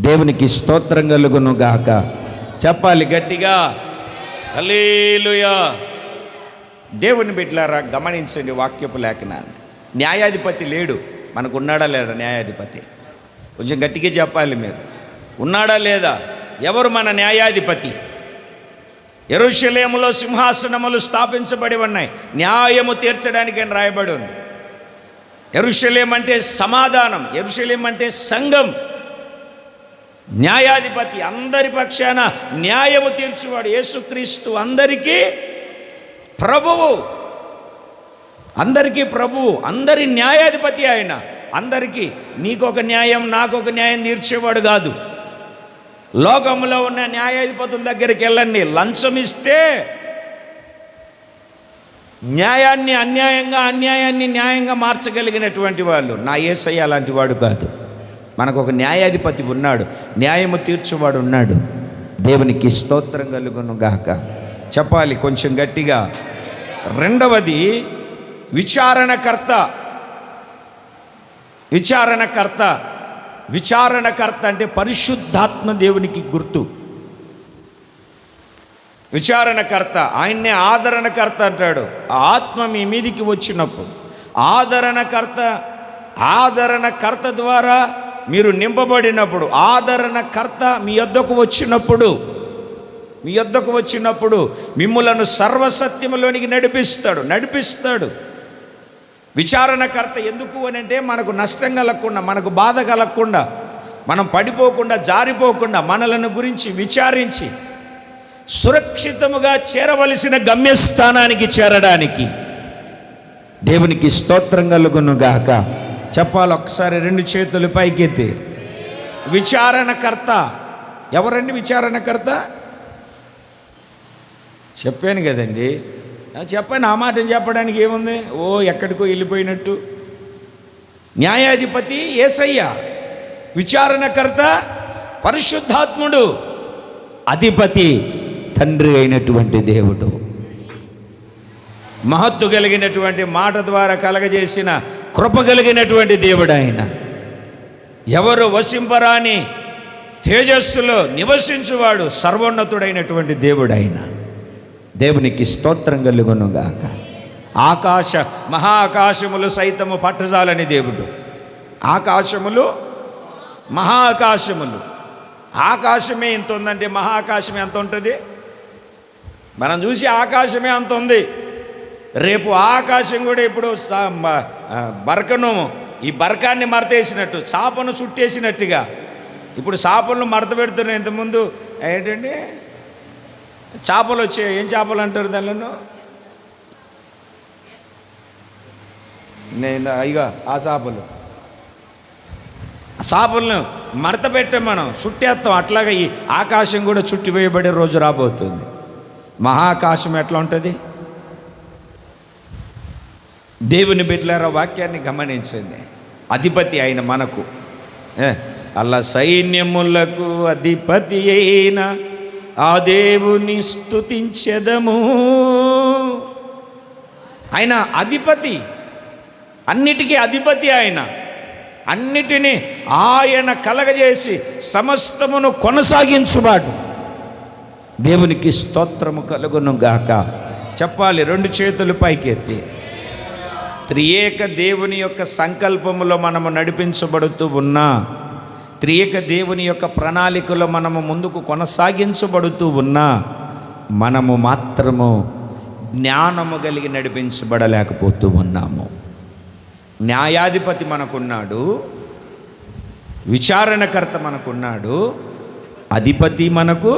దేవునికి స్తోత్రం కలుగును గాక. చెప్పాలి గట్టిగా హల్లెలూయా. దేవుని బిడ్డలారా, గమనించండి వాక్యపు లేఖనాన్ని. న్యాయాధిపతి లేడు. మనకు ఉన్నాడా లేడా న్యాయాధిపతి? కొంచెం గట్టిగా చెప్పాలి మీరు. ఉన్నాడా లేదా? ఎవరు మన న్యాయాధిపతి? యెరూషలేములో సింహాసనములు స్థాపించబడి ఉన్నాయి, న్యాయము తీర్చడానికి అని రాయబడి ఉంది. యెరూషలేం అంటే సమాధానం, యెరూషలేం అంటే సంఘం. న్యాయాధిపతి, అందరి పక్షాన న్యాయము తీర్చువాడు యేసుక్రీస్తు. అందరికీ ప్రభువు, అందరి న్యాయాధిపతి ఆయన. అందరికీ నీకొక న్యాయం నాకొక న్యాయం తీర్చేవాడు కాదు. లోకంలో ఉన్న న్యాయాధిపతుల దగ్గరికి వెళ్ళండి, లంచం ఇస్తే న్యాయాన్ని అన్యాయంగా, అన్యాయాన్ని న్యాయంగా మార్చగలిగినటువంటి వాళ్ళు. నా యేసయ్య అలాంటి వాడు కాదు. మనకు ఒక న్యాయాధిపతి ఉన్నాడు, న్యాయము తీర్చువాడు ఉన్నాడు. దేవునికి స్తోత్రం కలుగును గాక. చెప్పాలి కొంచెం గట్టిగా. రెండవది విచారణకర్త. విచారణకర్త అంటే పరిశుద్ధాత్మ దేవునికి గుర్తు. విచారణకర్త, ఆయన్నే ఆదరణకర్త అంటాడు. ఆ ఆత్మ మీ మీదికి వచ్చినప్పుడు ఆదరణకర్త ద్వారా మీరు నింపబడినప్పుడు, ఆదరణకర్త మీ యొద్దకు వచ్చినప్పుడు మిమ్ములను సర్వసత్యములోనికి నడిపిస్తాడు. విచారణకర్త ఎందుకు అని అంటే మనకు నష్టం కలగకుండా, మనకు బాధ కలగకుండా, మనం పడిపోకుండా, జారిపోకుండా మనలను గురించి విచారించి సురక్షితముగా చేరవలసిన గమ్యస్థానానికి చేరడానికి. దేవునికి స్తోత్రం కలుగును గాక. చెప్పాలి ఒకసారి 2 చేతులు పైకెత్తి. విచారణకర్త ఎవరండి? విచారణకర్త చెప్పాను కదండి. చెప్పండి, ఆ మాటను చెప్పడానికి ఏముంది? ఎక్కడికో వెళ్ళిపోయినట్టు. న్యాయాధిపతి యేసయ్య, విచారణకర్త పరిశుద్ధాత్ముడు, అధిపతి తండ్రి అయినటువంటి దేవుడు. మహత్తు కలిగినటువంటి మాట ద్వారా కలగజేసిన కృప కలిగినటువంటి దేవుడు ఆయన. ఎవరు వసింపరాని తేజస్సులో నివసించువాడు సర్వోన్నతుడైనటువంటి దేవుడు ఆయన. దేవునికి స్తోత్రం కలుగును గాక. మహాకాశములు సైతము పట్టజాలని దేవుడు. మహాకాశములు ఆకాశమే ఇంత ఉందంటే మహాకాశమే అంత ఉంటుంది. మనం చూసి ఆకాశమే అంత ఉంది. రేపు ఆకాశం కూడా ఇప్పుడు ఈ బరకాన్ని మడతేసినట్టు, చాపను చుట్టేసినట్టుగా ఇప్పుడు చేపలను మడత పెడుతున్నాయి. ఇంతకుముందు ఏంటంటే చేపలు వచ్చాయి. ఏం చేపలు అంటారు దానిలో? ఇక ఆ చేపలను మడత పెట్టాం, మనం చుట్టేస్తాం. అట్లాగా ఈ ఆకాశం కూడా చుట్టివేయబడే రోజు రాబోతుంది. మహాకాశం ఎట్లా ఉంటుంది? దేవుని బిడ్డలారా, వాక్యాన్ని గమనించండి. అధిపతి ఆయన మనకు. అలా సైన్యములకు అధిపతి అయిన ఆ దేవుని స్తుతించెదము. ఆయన అధిపతి, అన్నిటికీ అధిపతి ఆయన. అన్నిటినీ ఆయన కలగజేసి సమస్తమును కొనసాగించువాడు. దేవునికి స్తోత్రము కలుగును గాక. చెప్పాలి, రెండు చేతులు పైకెత్తి. త్రియేక దేవుని యొక్క సంకల్పములో మనము నడిపించబడుతూ ఉన్నా, త్రియేక దేవుని యొక్క ప్రణాళికలో మనము ముందుకు కొనసాగించబడుతూ ఉన్నా, మనము మాత్రము జ్ఞానము కలిగి నడిపించబడలేకపోతూ ఉన్నాము. న్యాయాధిపతి మనకున్నాడు, విచారణకర్త మనకున్నాడు, అధిపతి మనకు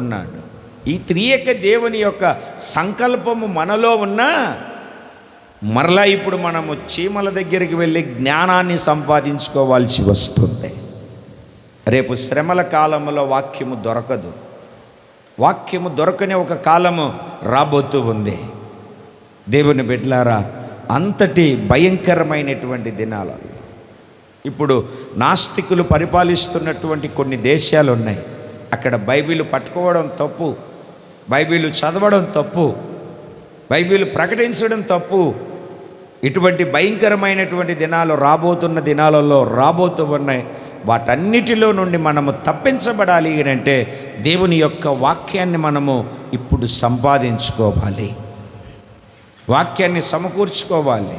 ఉన్నాడు. ఈ త్రియేక దేవుని యొక్క సంకల్పము మనలో ఉన్నా, మరలా ఇప్పుడు మనము చీమల దగ్గరికి వెళ్ళి జ్ఞానాన్ని సంపాదించుకోవాల్సి వస్తుంది. రేపు శ్రమల కాలంలో వాక్యము దొరకదు. వాక్యము దొరకని ఒక కాలము రాబోతూ ఉంది. దేవుని బిడ్డలారా, అంతటి భయంకరమైనటువంటి దినాలలో ఇప్పుడు నాస్తికులు పరిపాలిస్తున్నటువంటి కొన్ని దేశాలు ఉన్నాయి. అక్కడ బైబిల్ పట్టుకోవడం తప్పు, బైబిల్ చదవడం తప్పు, బైబిల్ ప్రకటించడం తప్పు. ఇటువంటి భయంకరమైనటువంటి దినాలు రాబోతున్న దినాలలో రాబోతూ ఉన్నాయి. వాటన్నిటిలో నుండి మనము తప్పించబడాలి అంటే దేవుని యొక్క వాక్యాన్ని మనము ఇప్పుడు సంపాదించుకోవాలి, వాక్యాన్ని సమకూర్చుకోవాలి.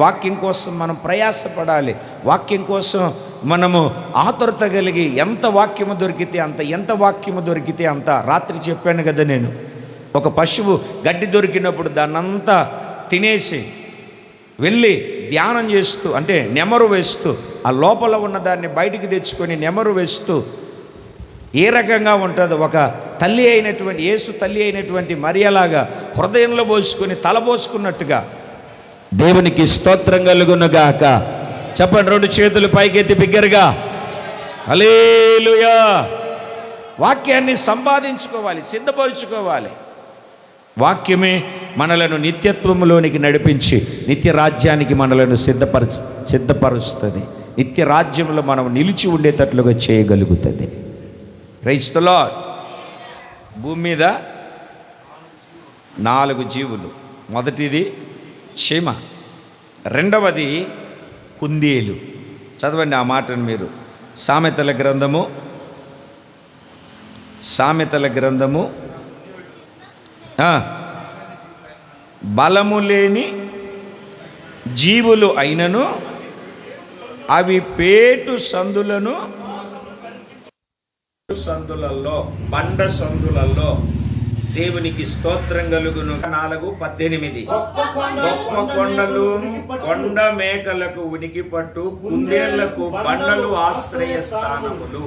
వాక్యం కోసం మనం ప్రయాసపడాలి. వాక్యం కోసం మనము ఆతురత కలిగి ఎంత వాక్యము దొరికితే అంత. రాత్రి చెప్పాను కదా నేను, ఒక పశువు గడ్డి దొరికినప్పుడు దాన్నంతా తినేసి వెళ్ళి ధ్యానం చేస్తూ, అంటే నెమరు వేస్తూ, ఆ లోపల ఉన్న దాన్ని బయటికి తెచ్చుకొని నెమరు వేస్తూ ఏ రకంగా ఉంటుందో, ఒక తల్లి అయినటువంటి యేసు తల్లి అయినటువంటి మరియలాగా హృదయంలో పోసుకొని తలపోసుకున్నట్టుగా. దేవునికి స్తోత్రం కలుగునుగాక. చెప్పండి, రెండు చేతులు పైకెత్తి బిగ్గరగా హల్లెలూయా. వాక్యాన్ని సంపాదించుకోవాలి, సిద్ధపరుచుకోవాలి. వాక్యమే మనలను నిత్యత్వములోనికి నడిపించి నిత్య రాజ్యానికి మనలను సిద్ధపరుస్తుంది. నిత్య రాజ్యంలో మనం నిలిచి ఉండేటట్లుగా చేయగలుగుతుంది. Praise the lord. భూమి మీద 4 జీవులు. మొదటిది చీమ, రెండవది కుందేలు. చదవండి ఆ మాటను మీరు. సామెతల గ్రంథము బలము లేని జీవులు అయినను అవి పేటు సందులలో బండ సందులలో దేవునికి స్తోత్రం కలుగును. 4:18 గొప్ప కొండలు కొండ మేకలకు ఉనికి పట్టు, కుందేళ్లకు బండలు ఆశ్రయ స్థానములు.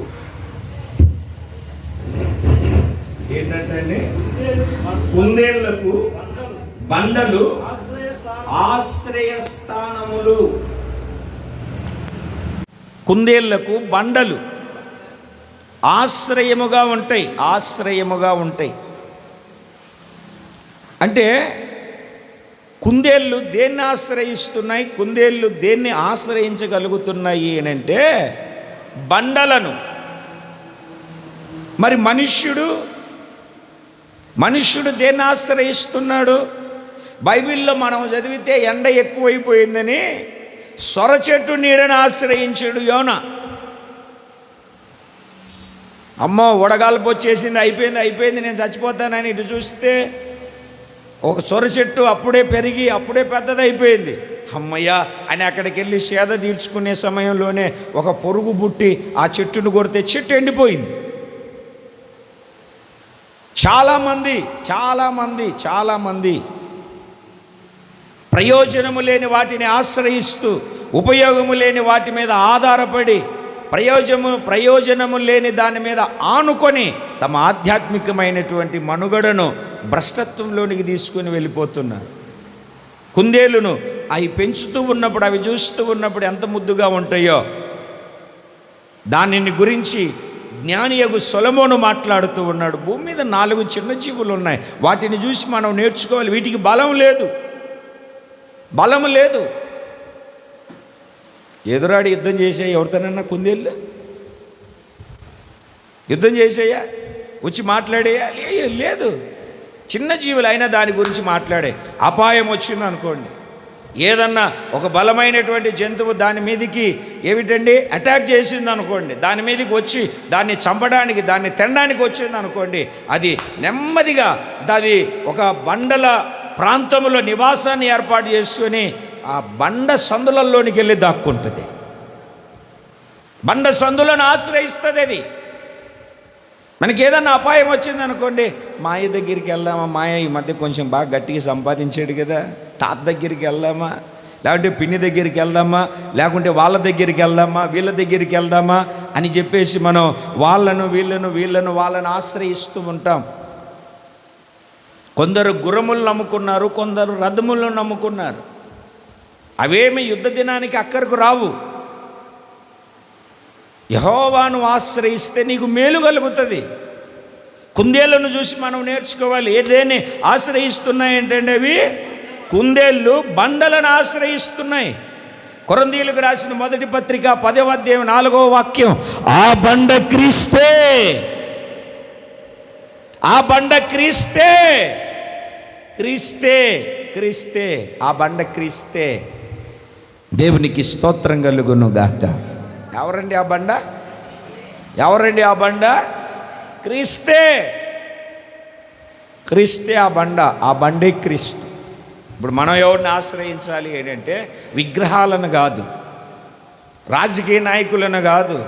ఏంటంటే కుందేళ్లకు బండలు ఆశ్రయ స్థానములు. కుందేళ్లకు బండలు ఆశ్రయముగా ఉంటాయి. అంటే కుందేళ్ళు దేన్ని ఆశ్రయిస్తున్నాయి? కుందేళ్ళు దేన్ని ఆశ్రయించగలుగుతున్నాయి అని అంటే బండలను. మరి మనుష్యుడు దేన్ని ఆశ్రయిస్తున్నాడు? బైబిల్లో మనం చదివితే ఎండ ఎక్కువైపోయిందని సొర చెట్టు నీడను ఆశ్రయించాడు యోనా. అమ్మో వడగాల్పు వచ్చేసింది, అయిపోయింది నేను చచ్చిపోతానని ఇటు చూస్తే ఒక సొర చెట్టు అప్పుడే పెరిగి అప్పుడే పెద్దదైపోయింది. అమ్మయ్యా అని అక్కడికి వెళ్ళి సేద తీర్చుకునే సమయంలోనే ఒక పొరుగు బుట్టి ఆ చెట్టును కొడితే చెట్టు ఎండిపోయింది. చాలామంది ప్రయోజనము లేని వాటిని ఆశ్రయిస్తూ, ఉపయోగము లేని వాటి మీద ఆధారపడి, ప్రయోజనము లేని దాని మీద ఆనుకొని తమ ఆధ్యాత్మికమైనటువంటి మనుగడను భ్రష్టత్వంలోనికి తీసుకుని వెళ్ళిపోతున్నారు. కుందేలును అవి పెంచుతూ ఉన్నప్పుడు, అవి చూస్తూ ఉన్నప్పుడు ఎంత ముద్దుగా ఉంటాయో దానిని గురించి జ్ఞానియగు సొలొమోను మాట్లాడుతూ ఉన్నాడు. భూమి మీద 4 చిన్న జీవులు ఉన్నాయి, వాటిని చూసి మనం నేర్చుకోవాలి. వీటికి బలం లేదు. ఎదురాడి యుద్ధం చేసాయి ఎవరితోనన్నా కుందేళ్ళు? యుద్ధం చేసేయా? వచ్చి మాట్లాడేయా? లేదు. చిన్న జీవులు అయినా దాని గురించి మాట్లాడే. అపాయం వచ్చింది అనుకోండి, ఏదన్నా ఒక బలమైనటువంటి జంతువు దాని మీదకి ఏమిటండి అటాక్ చేసింది అనుకోండి, దాని మీదకి వచ్చి దాన్ని చంపడానికి, దాన్ని తినడానికి వచ్చింది అనుకోండి, అది నెమ్మదిగా అది ఒక బండల ప్రాంతంలో నివాసాన్ని ఏర్పాటు చేసుకొని ఆ బండ సందులలోనికి వెళ్ళి దాక్కుంటుంది. బండ సందులను ఆశ్రయిస్తుంది. అది మనకి ఏదన్నా అపాయం వచ్చింది అనుకోండి, మాయ దగ్గరికి వెళ్దామా, మాయ ఈ మధ్య కొంచెం బాగా గట్టిగా సంపాదించాడు కదా, తాత దగ్గరికి వెళ్దామా, లేకుంటే పిన్ని దగ్గరికి వెళ్దామా, లేకుంటే వాళ్ళ దగ్గరికి వెళ్దామా, వీళ్ళ దగ్గరికి వెళ్దామా అని చెప్పేసి మనం వాళ్ళను ఆశ్రయిస్తూ ఉంటాం. కొందరు గుర్రములు నమ్ముకున్నారు, కొందరు రథములను నమ్ముకున్నారు. అవేమి యుద్ధ దినానికి అక్కరకు రావు. యెహోవాను ఆశ్రయిస్తే నీకు మేలు కలుగుతుంది. కుందేళ్ళను చూసి మనం నేర్చుకోవాలి. ఏదేని ఆశ్రయిస్తున్నాయి ఏంటంటే అవి కుందేళ్ళు బండలను ఆశ్రయిస్తున్నాయి. కొరింథీయులకు రాసిన మొదటి పత్రిక 10వ అధ్యాయం 4వ వాక్యం, ఆ బండ క్రీస్తే, ఆ బండ క్రీస్తే, క్రీస్తే, క్రీస్తే, ఆ బండ క్రీస్తే. దేవునికి స్తోత్రం కలుగును గాక. ఎవరండి ఆ బండ? ఎవరండి ఆ బండ? క్రీస్తే. క్రీస్తే ఆ బండ, ఆ బండే క్రీస్తు. ఇప్పుడు మనం ఎవరిని ఆశ్రయించాలి ఏంటంటే విగ్రహాలను కాదు, రాజకీయ నాయకులను కాదు,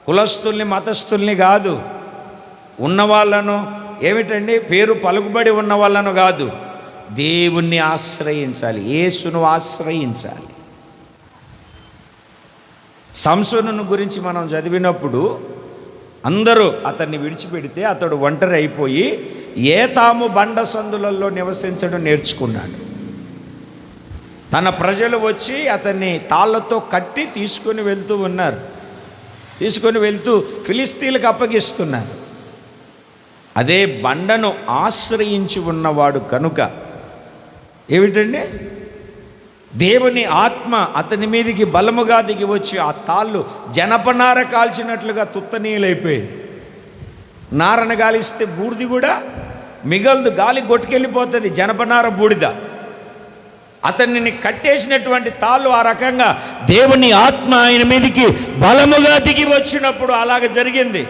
కులస్తుల్ని మతస్థుల్ని కాదు, ఉన్నవాళ్ళను ఏమిటండి పేరు పలుకుబడి ఉన్న వాళ్ళను కాదు, దేవుణ్ణి ఆశ్రయించాలి, యేసును ఆశ్రయించాలి. సంసోనును గురించి మనం చదివినప్పుడు అందరూ అతన్ని విడిచిపెడితే అతడు ఒంటరి అయిపోయి ఏతాము బండ సందులలో నివసించడం నేర్చుకున్నాడు. తన ప్రజలు వచ్చి అతన్ని తాళ్ళతో కట్టి తీసుకొని వెళ్తూ ఉన్నారు. తీసుకొని వెళ్తూ ఫిలిస్తీన్లకు అప్పగిస్తున్నారు. అదే బండను ఆశ్రయించి ఉన్నవాడు కనుక ఏమిటండి, దేవుని ఆత్మ అతని మీదికి బలముగా దిగి వచ్చి ఆ తాళ్ళు జనపనార కాల్చినట్లుగా తుత్తనీయులైపోయింది. నారను గాలిస్తే బూడిది కూడా మిగలదు, గాలి కొట్టుకెళ్ళిపోతుంది జనపనార బూడిద. అతన్ని కట్టేసినటువంటి తాళ్ళు ఆ రకంగా దేవుని ఆత్మ ఆయన మీదికి బలముగా దిగి వచ్చినప్పుడు అలాగ జరిగింది.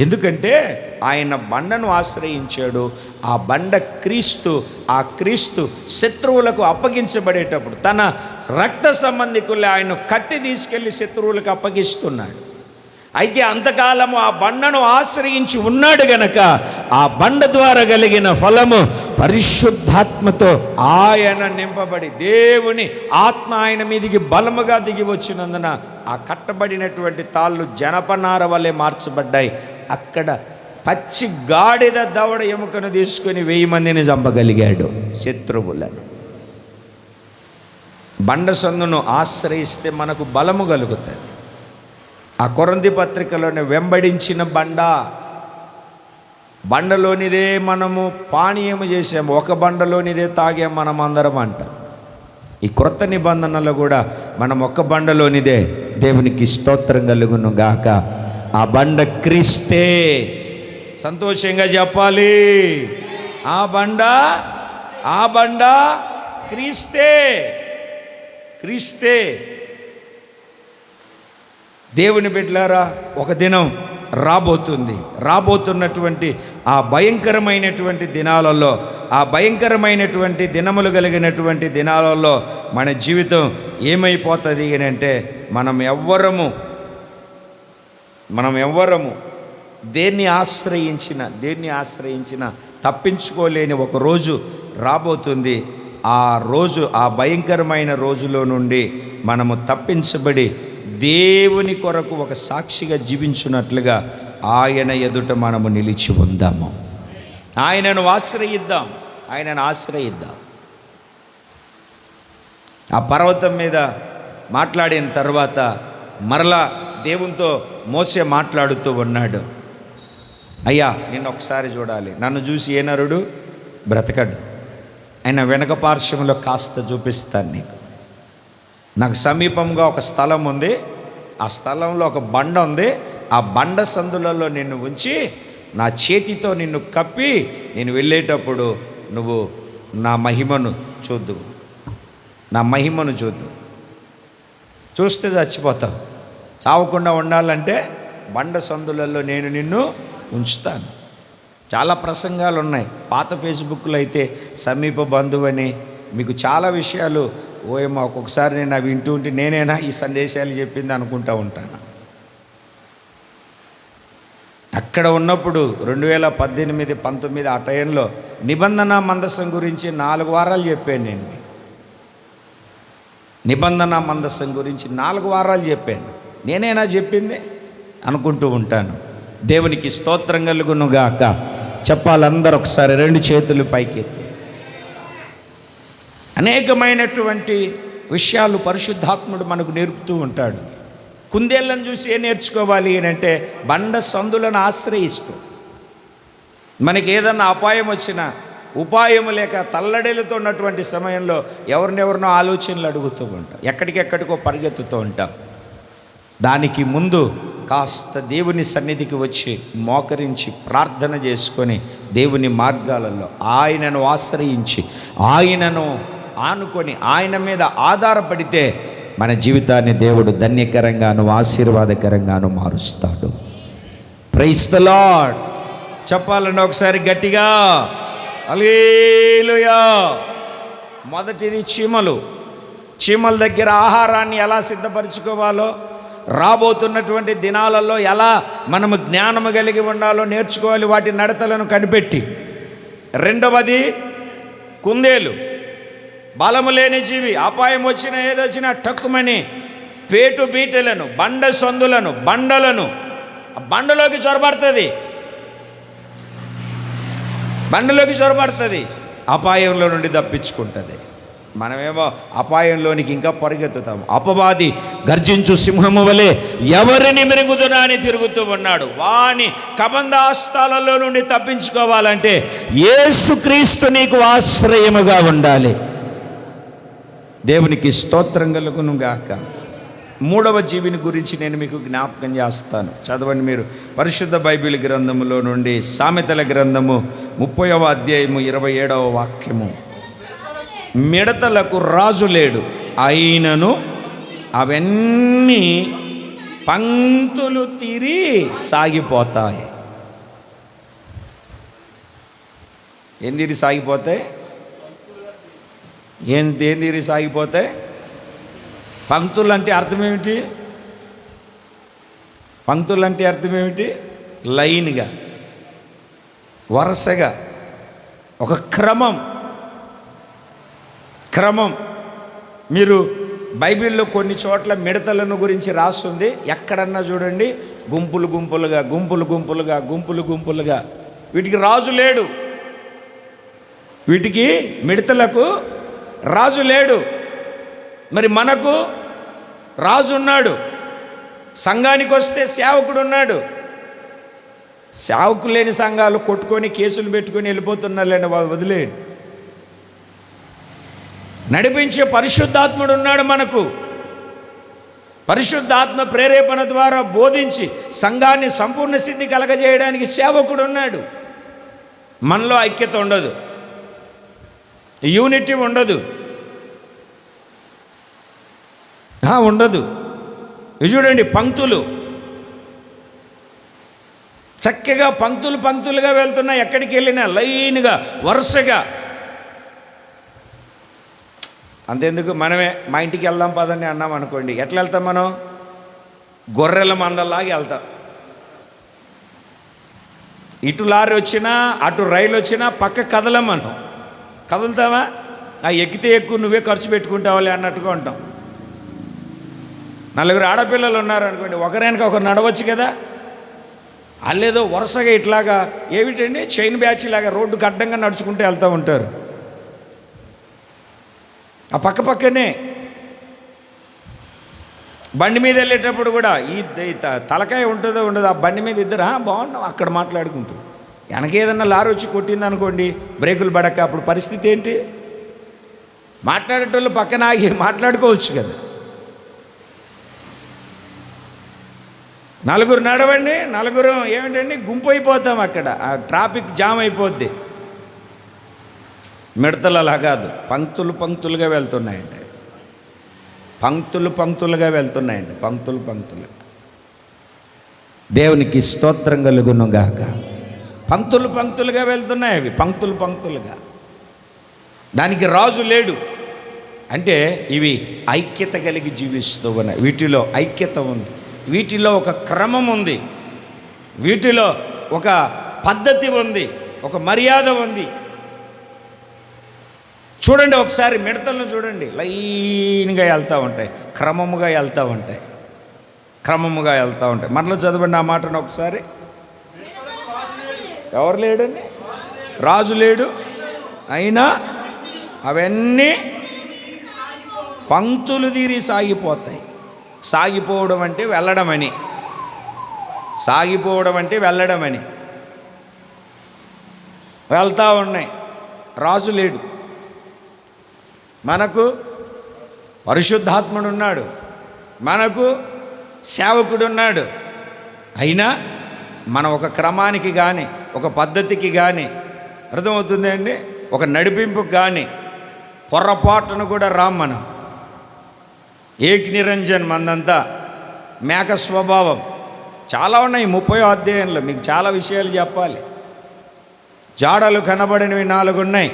ఎందుకంటే ఆయన బండను ఆశ్రయించాడు. ఆ బండ క్రీస్తు. ఆ క్రీస్తు శత్రువులకు అప్పగించబడేటప్పుడు తన రక్త సంబంధికులు ఆయన కట్టి తీసుకెళ్ళి శత్రువులకు అప్పగిస్తున్నాడు. అయితే అంతకాలము ఆ బండను ఆశ్రయించి ఉన్నాడు గనక ఆ బండ ద్వారా కలిగిన ఫలము పరిశుద్ధాత్మతో ఆయన నింపబడి దేవుని ఆత్మ ఆయన మీదికి బలముగా దిగి వచ్చినందున ఆ కట్టబడినటువంటి తాళ్ళు జనపనార వలె మార్చబడ్డాయి. అక్కడ పచ్చి గాడిద దవడ ఎముకను తీసుకొని 1000 మందిని చంపగలిగాడు శత్రువులను. బండ సందును ఆశ్రయిస్తే మనకు బలము కలుగుతుంది. ఆ కొరింథీ పత్రికలోనే వెంబడించిన బండలోనిదే మనము పానీయము చేసాము, ఒక బండలోనిదే తాగాము మనం అందరం అంట. ఈ క్రొత్త నిబంధనలో కూడా మనం ఒక బండలోనిదే. దేవునికి స్తోత్రం కలుగును గాక. ఆ బండ క్రీస్తే. సంతోషంగా చెప్పాలి. ఆ బండ క్రీస్తే. క్రీస్తే. దేవుని బిడ్డలారా, ఒక దినం రాబోతున్నటువంటి ఆ భయంకరమైనటువంటి దినాలలో, ఆ భయంకరమైనటువంటి దినములు కలిగినటువంటి దినాలలో మన జీవితం ఏమైపోతుంది అంటే మనం ఎవ్వరము దేన్ని ఆశ్రయించిన తప్పించుకోలేని ఒక రోజు రాబోతుంది. ఆ రోజు, ఆ భయంకరమైన రోజులో నుండి మనము తప్పించబడి దేవుని కొరకు ఒక సాక్షిగా జీవించున్నట్లుగా ఆయన ఎదుట మనము నిలిచి ఉందాము. ఆయనను ఆశ్రయిద్దాం. ఆ పర్వతం మీద మాట్లాడిన తర్వాత మరలా దేవునితో మోసే మాట్లాడుతూ ఉన్నాడు. అయ్యా, నిన్ను ఒకసారి చూడాలి. నన్ను చూసి ఏ నరుడు బ్రతకడు. ఆయన వెనక పార్శ్వంలో కాస్త చూపిస్తాను నీకు. నాకు సమీపంగా ఒక స్థలం ఉంది. ఆ స్థలంలో ఒక బండ ఉంది. ఆ బండ సందులలో నిన్ను ఉంచి నా చేతితో నిన్ను కప్పి నేను వెళ్ళేటప్పుడు నువ్వు నా మహిమను చూద్దు, నా మహిమను చూద్దు. చూస్తే చచ్చిపోతావు. చావకుండా ఉండాలంటే బండ సందులలో నేను నిన్ను ఉంచుతాను. చాలా ప్రసంగాలు ఉన్నాయి. పాత ఫేస్బుక్లో అయితే సమీప బంధువని మీకు చాలా విషయాలు ఓయమ్మా ఒక్కొక్కసారి నేను అవి వింటూ ఉంటే నేనేనా ఈ సందేశాలు చెప్పింది అనుకుంటూ ఉంటాను. అక్కడ ఉన్నప్పుడు 2018, 19 ఆ టైంలో నిబంధన మందసం గురించి 4 వారాలు చెప్పాను నేను. నిబంధన మందసం గురించి 4 వారాలు చెప్పాను. నేనేనా చెప్పింది అనుకుంటూ ఉంటాను. దేవునికి స్తోత్రం కలుగునుగాక. చెప్పాలందరూ ఒకసారి 2 చేతులు పైకెత్తి. అనేకమైనటువంటి విషయాలు పరిశుద్ధాత్ముడు మనకు నేర్పుతూ ఉంటాడు. కుందేళ్ళను చూసి ఏం నేర్చుకోవాలి అని అంటే బండ సందులను ఆశ్రయిస్తూ మనకి ఏదన్నా అపాయం వచ్చినా ఉపాయం లేక తల్లడిల్లుతో ఉన్నటువంటి సమయంలో ఎవరినెవరినో ఆలోచనలు అడుగుతూ ఉంటాం, ఎక్కడికెక్కడికో పరిగెత్తుతూ ఉంటాం. దానికి ముందు కాస్త దేవుని సన్నిధికి వచ్చి మోకరించి ప్రార్థన చేసుకొని దేవుని మార్గాలలో ఆయనను ఆశ్రయించి ఆయనను ఆనుకొని ఆయన మీద ఆధారపడితే మన జీవితాన్ని దేవుడు ధన్యకరంగాను ఆశీర్వాదకరంగాను మారుస్తాడు. Praise the Lord. చెప్పాలని ఒకసారి గట్టిగా హల్లెలూయా. మొదటిది చీమల దగ్గర ఆహారాన్ని ఎలా సిద్ధపరచుకోవాలో, రాబోతున్నటువంటి దినాలలో ఎలా మనము జ్ఞానము కలిగి ఉండాలో నేర్చుకోవాలి, వాటి నడతలను కనిపెట్టి. రెండవది కుందేలు, బలము లేని జీవి. అపాయం వచ్చినా ఏదొచ్చినా టక్కుమని పేటు బీటలను, బండ సందులను, బండలను బండలోకి చొరబడుతుంది, అపాయంలో నుండి తప్పించుకుంటుంది. మనమేమో అపాయంలోనికి ఇంకా పరిగెత్తుతాము. అపవాది గర్జించు సింహము వలె ఎవరిని మిరుగుదునా అని తిరుగుతూ ఉన్నాడు. వాని కబంధాస్తాలలో నుండి తప్పించుకోవాలంటే యేసుక్రీస్తు నీకు ఆశ్రయముగా ఉండాలి. దేవునికి స్తోత్రం కలుగును గాక. మూడవ జీవిని గురించి నేను మీకు జ్ఞాపకం చేస్తాను. చదవండి మీరు పరిశుద్ధ బైబిల్ గ్రంథములో నుండి సామెతల గ్రంథము 30వ అధ్యాయము 27వ వాక్యము. మిడతలకు రాజు లేడు, అయినను అవన్నీ పంక్తులు తీరి సాగిపోతాయి. ఏం తీరి సాగిపోతాయి? ఏం తీరి సాగిపోతాయి? పంక్తులు అంటే అర్థం ఏమిటి? పంక్తులు అంటే అర్థం ఏమిటి? లైన్గా, వరుసగా, ఒక క్రమం. మీరు బైబిల్లో కొన్ని చోట్ల మిడతలను గురించి రాస్తుంది. ఎక్కడన్నా చూడండి, గుంపులు గుంపులుగా. వీటికి రాజు లేడు, వీటికి మిడతలకు రాజు లేడు. మరి మనకు రాజు ఉన్నాడు. సంఘానికి వస్తే సేవకుడు ఉన్నాడు. సేవకులు లేని సంఘాలు కొట్టుకొని కేసులు పెట్టుకొని వెళ్ళిపోతున్నారులేండి, వదిలేయండి. నడిపించే పరిశుద్ధాత్ముడు ఉన్నాడు మనకు. పరిశుద్ధాత్మ ప్రేరేపణ ద్వారా బోధించి సంఘాన్ని సంపూర్ణ సిద్ధి కలగజేయడానికి సేవకుడు ఉన్నాడు. మనలో ఐక్యత ఉండదు, యూనిటీ ఉండదు. ఇది చూడండి, పంక్తులు చక్కగా పంక్తులుగా వెళ్తున్నా, ఎక్కడికి వెళ్ళినా లైన్గా వరుసగా. అంతెందుకు, మనమే మా ఇంటికి వెళ్దాం పదండి అన్నాం అనుకోండి, ఎట్లా వెళ్తాం మనం? గొర్రెల మందల్లాగా వెళ్తాం. ఇటు లారీ వచ్చినా అటు రైలు వచ్చినా పక్క కదలం మనం. కదులుతావా? ఎక్కితే ఎక్కువ నువ్వే ఖర్చు పెట్టుకుంటావాలి అన్నట్టుగా ఉంటాం. 4 ఆడపిల్లలు ఉన్నారనుకోండి, ఒకరైనా ఒకరు నడవచ్చు కదా. అల్లేదో వరుసగా ఇట్లాగా ఏమిటండి చైన్ బ్యాచ్ లాగా రోడ్డుకు అడ్డంగా నడుచుకుంటూ వెళ్తూ ఉంటారు. ఆ పక్కనే బండి మీద వెళ్ళేటప్పుడు కూడా ఈ తలకాయ ఉంటుందో ఉండదో, ఆ బండి మీద ఇద్దరు బాగున్నాం అక్కడ మాట్లాడుకుంటూ. వెనకేదన్నా లారీ వచ్చి కొట్టింది అనుకోండి, బ్రేకులు పడక, అప్పుడు పరిస్థితి ఏంటి? మాట్లాడేటోళ్ళు పక్కన ఆగి మాట్లాడుకోవచ్చు కదా. 4 నడవండి, 4 ఏమిటండి గుంపు అయిపోతాం అక్కడ, ఆ ట్రాఫిక్ జామ్ అయిపోద్ది. మిడతలు అలా కాదు, పంక్తులు పంక్తులుగా వెళ్తున్నాయండి. పంక్తులు పంక్తులుగా వెళ్తున్నాయండి, పంక్తులు పంక్తులుగా. దేవునికి స్తోత్రం కలుగును గాక. పంక్తులు పంక్తులుగా వెళ్తున్నాయి అవి, పంక్తులు పంక్తులుగా. దానికి రాజు లేడు అంటే ఇవి ఐక్యత కలిగి జీవిస్తూ ఉన్నాయి. వీటిలో ఐక్యత ఉంది, వీటిలో ఒక క్రమం ఉంది, వీటిలో ఒక పద్ధతి ఉంది, ఒక మర్యాద ఉంది. చూడండి ఒకసారి మిడతలను చూడండి, లైన్గా వెళ్తూ ఉంటాయి, క్రమముగా వెళ్తూ ఉంటాయి, క్రమముగా వెళ్తూ ఉంటాయి. మనలో చదవండి ఆ మాటను ఒకసారి. ఎవరు లేడండి? రాజు లేడు, అయినా అవన్నీ పంక్తులు తీరి సాగిపోతాయి. సాగిపోవడం అంటే వెళ్ళడం అని, సాగిపోవడం అంటే వెళ్ళడం అని వెళ్తూ ఉన్నాయి. రాజు లేడు. మనకు పరిశుద్ధాత్ముడు ఉన్నాడు, మనకు సేవకుడు ఉన్నాడు. అయినా మనం ఒక క్రమానికి కానీ, ఒక పద్ధతికి కానీ, అర్థమవుతుంది అండి, ఒక నడిపింపుకి కానీ పొరపాటును కూడా రాం. మనం ఏక్ నిరంజన్, మందంతా మేక స్వభావం. చాలా ఉన్నాయి 30వ అధ్యాయంలో, మీకు చాలా విషయాలు చెప్పాలి. జాడలు కనబడినవి 4 ఉన్నాయి.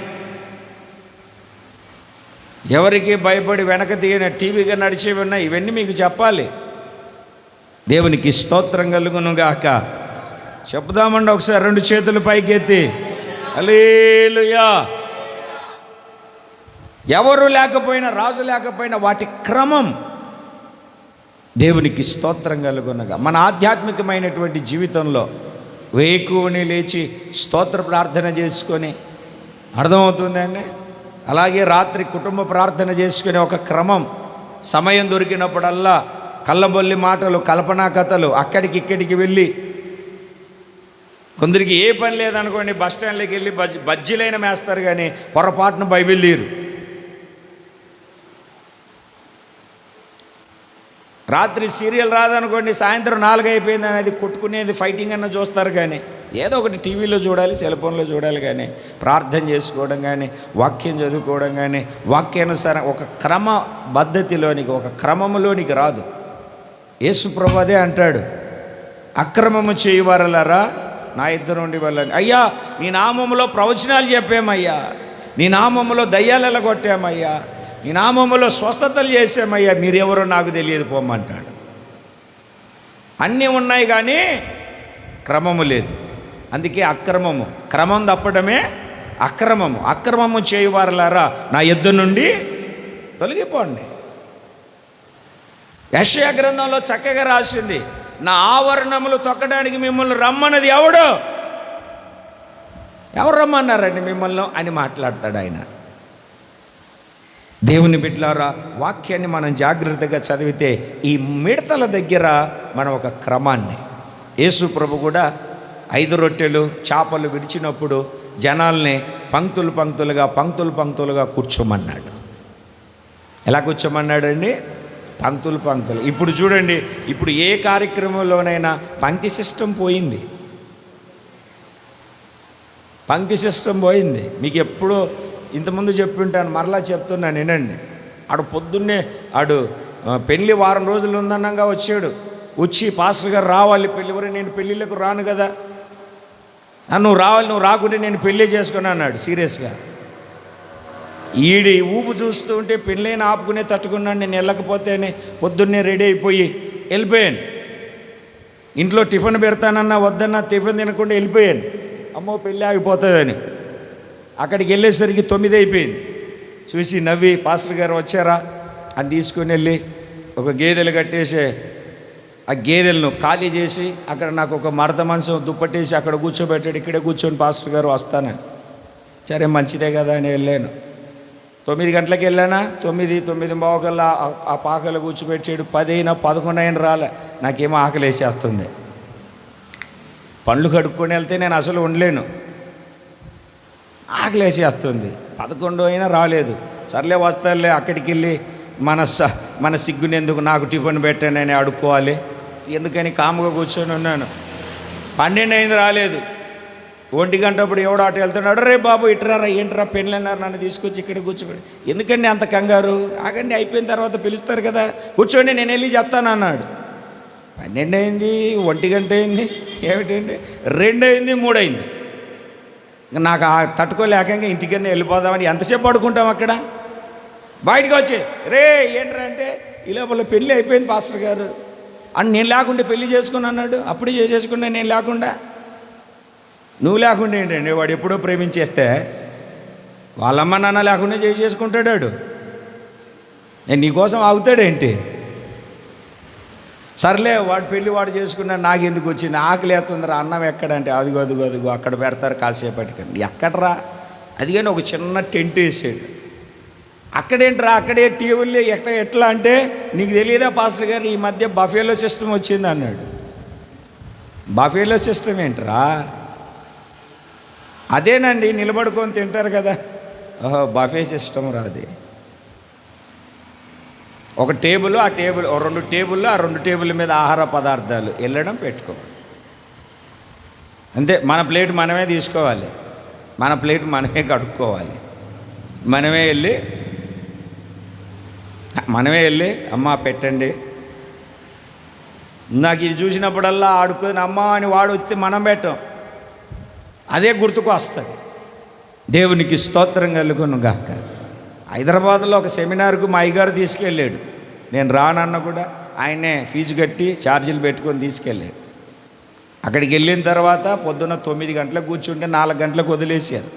ఎవరికి భయపడి వెనక తీయని టీవీగా నడిచేవి ఉన్నాయి. ఇవన్నీ మీకు చెప్పాలి. దేవునికి స్తోత్రం కలుగును గాక. చెప్దామండి ఒకసారి, 2 చేతులు పైకెత్తి హల్లెలూయా. ఎవరు లేకపోయినా, రాజు లేకపోయినా వాటి క్రమం. దేవునికి స్తోత్రం కలుగునగా. మన ఆధ్యాత్మికమైనటువంటి జీవితంలో వేకువని లేచి స్తోత్ర ప్రార్థన చేసుకొని, అర్థమవుతుందండి, అలాగే రాత్రి కుటుంబ ప్రార్థన చేసుకునే ఒక క్రమం. సమయం దొరికినప్పుడల్లా కళ్ళబొల్లి మాటలు, కల్పనా కథలు, అక్కడికి ఇక్కడికి వెళ్ళి, కొందరికి ఏ పని లేదనుకోండి బస్టాండ్లోకి వెళ్ళి బజ్జీలైన మేస్తారు, కానీ పొరపాటును బైబిల్ తీరు. రాత్రి సీరియల్ రాదనుకోండి, సాయంత్రం 4 అయిపోయింది అనేది కొట్టుకునేది, ఫైటింగ్ అన్న చూస్తారు, కానీ ఏదో ఒకటి టీవీలో చూడాలి, సెల్ ఫోన్లో చూడాలి, కానీ ప్రార్థన చేసుకోవడం కానీ, వాక్యం చదువుకోవడం కానీ, వాక్యానుసారం ఒక క్రమ పద్ధతిలోనికి, ఒక క్రమములోనికి రాదు. యేసు ప్రభువు అదే అంటాడు, అక్రమము చేయువారలారా నా ఇద్దరు నుండి వెళ్ళండి. అయ్యా నీ నామములో ప్రవచనాలు చెప్పామయ్యా, నీ నామములో దయ్యాలలో కొట్టామయ్యా, నీ నామములో స్వస్థతలు చేసామయ్యా, మీరెవరో నాకు తెలియదు పోమ్మంటాడు. అన్నీ ఉన్నాయి కానీ క్రమము లేదు. అందుకే అక్రమము, క్రమం తప్పడమే అక్రమము. అక్రమము చేయువారలారా నా యుద్ధ నుండి తొలగిపోండి. యెషయా గ్రంథంలో చక్కగా రాసింది, నా ఆవరణములు తొక్కడానికి మిమ్మల్ని రమ్మన్నది ఎవడు? ఎవరు రమ్మన్నారండి మిమ్మల్ని అని మాట్లాడతాడు ఆయన. దేవుని బిడ్డలారా, వాక్యాన్ని మనం జాగ్రత్తగా చదివితే ఈ మిడతల దగ్గర మనం ఒక క్రమాన్ని, యేసు ప్రభు కూడా 5 రొట్టెలు చేపలు విడిచినప్పుడు జనాల్ని పంక్తులు పంక్తులుగా కూర్చోమన్నాడు. ఎలా కూర్చోమన్నాడండి? పంక్తులు. ఇప్పుడు చూడండి, ఇప్పుడు ఏ కార్యక్రమంలోనైనా పంక్తి సిస్టమ్ పోయింది, పంక్తి సిస్టమ్ పోయింది. మీకు ఎప్పుడో ఇంతకుముందు చెప్పుంటాను, మరలా చెప్తున్నాను వినండి. పొద్దున్నే పెళ్ళి వారం రోజులు ఉందన్నాగా వచ్చాడు. వచ్చి పాస్టర్ గారు రావాలి పెళ్ళి, నేను పెళ్ళిళ్ళకు రాను కదా, నువ్వు రావాలి, నువ్వు రాకుంటే నేను పెళ్ళి చేసుకుని అన్నాడు సీరియస్గా. ఈడి ఊపు చూస్తూ ఉంటే పెళ్ళైన ఆపుకునే తట్టుకున్నాను. నేను వెళ్ళకపోతేనే పొద్దున్నే రెడీ అయిపోయి వెళ్ళిపోయాను. ఇంట్లో టిఫిన్ పెడతానన్నా వద్దన్నా టిఫిన్ తినకుండా వెళ్ళిపోయాను. అమ్మో పెళ్ళి ఆగిపోతుందని. అక్కడికి వెళ్ళేసరికి 9 అయిపోయింది. చూసి నవ్వి, పాస్టర్ గారు వచ్చారా అని తీసుకుని వెళ్ళి ఒక గేదెలు కట్టేసి ఆ గేదెలను ఖాళీ చేసి అక్కడ నాకు ఒక మడత మంచం దుప్పట్టేసి అక్కడ కూర్చోబెట్టాడు. ఇక్కడే కూర్చొని పాస్టర్ గారు వస్తానని. సరే మంచిదే కదా అని వెళ్ళాను. 9 గంటలకు వెళ్ళానా, 9:09 కల్లా ఆ పాకలు కూర్చోబెట్టాడు. 10 అయినా 11 అయినా రాలే. నాకేమో ఆకలి వేసేస్తుంది. పండ్లు కడుక్కొని వెళ్తే నేను అసలు ఉండలేను, ఆకలి వేసేస్తుంది. 11 అయినా రాలేదు. సర్లే వస్తారులే, అక్కడికి వెళ్ళి మన సిగ్గునెందుకు, నాకు టిఫిన్ పెట్టానని అడుక్కోవాలి, ఎందుకని కాముగా కూర్చొని ఉన్నాను. 12 అయింది రాలేదు. 1 గంట అప్పుడు ఎవడో అటు వెళ్తున్నాడు, రే బాబు ఇట్రారా, ఏంట్రా పెళ్ళి అన్నారు, నన్ను తీసుకొచ్చి ఇక్కడ కూర్చోబెట్టి. ఎందుకండి అంత కంగారు? ఆగండి, అయిపోయిన తర్వాత పిలుస్తారు కదా, కూర్చోండి నేను వెళ్ళి చెప్తాను అన్నాడు. 12 అయింది, 1 గంట అయింది, ఏమిటండి 2 అయింది, 3 అయింది. నాకు తట్టుకోలేక ఇంటికన్నా వెళ్ళిపోదామని ఎంతసేపు పడుకుంటాం అక్కడ. బయటకు వచ్చి రే ఏంట్రా అంటే, ఈ లోపల పెళ్ళి అయిపోయింది పాస్టర్ గారు అని, నేను లేకుంటే పెళ్లి చేసుకుని అన్నాడు. అప్పుడే చేసేసుకున్నా నేను లేకుండా. నువ్వు లేకుండా ఏంటండి, వాడు ఎప్పుడో ప్రేమించేస్తే వాళ్ళమ్మ నాన్న లేకుండా చేసుకుంటాడు వాడు. నేను నీకోసం ఆగుతాడేంటి? సర్లే వాడు పెళ్ళి వాడు చేసుకున్నా, నాకెందుకు వచ్చింది, ఆకలి వేస్తుందిరా, అన్నం ఎక్కడంటే అదిగో అదిగో అదిగో అక్కడ పెడతారు కాసేపటికండి. ఎక్కడరా అది, కానీ ఒక చిన్న టెంట్ వేసాడు. అక్కడేంట్రా, అక్కడే టేబుల్ ఎట్లా అంటే, నీకు తెలియదా పాస్టర్ గారు, ఈ మధ్య బఫేలో సిస్టమ్ వచ్చింది అన్నాడు. బఫేలో సిస్టమ్ ఏంట్రా? అదేనండి, నిలబడుకొని తింటారు కదా. ఓహో, బఫే సిస్టమ్ రాది. ఒక టేబుల్, ఆ టేబుల్ 2 టేబుల్, ఆ 2 టేబుల్ మీద ఆహార పదార్థాలు వెళ్ళడం పెట్టుకోవాలి అంతే. మన ప్లేట్ మనమే తీసుకోవాలి, మన ప్లేట్ మనమే కడుక్కోవాలి, మనమే వెళ్ళి అమ్మ పెట్టండి. నాకు ఇది చూసినప్పుడల్లా ఆడుకొని అమ్మ అని వాడు వస్తే మనం పెట్టాం, అదే గుర్తుకు వస్తుంది. దేవునికి స్తోత్రం కలుగును గాక. హైదరాబాద్లో ఒక సెమినార్కు మా అయ్యగారు తీసుకెళ్ళాడు. నేను రానన్న కూడా ఆయనే ఫీజు కట్టి ఛార్జీలు పెట్టుకొని తీసుకెళ్ళాడు. అక్కడికి వెళ్ళిన తర్వాత పొద్దున్న 9 గంటలకు కూర్చుంటే 4 గంటలకు వదిలేశారు.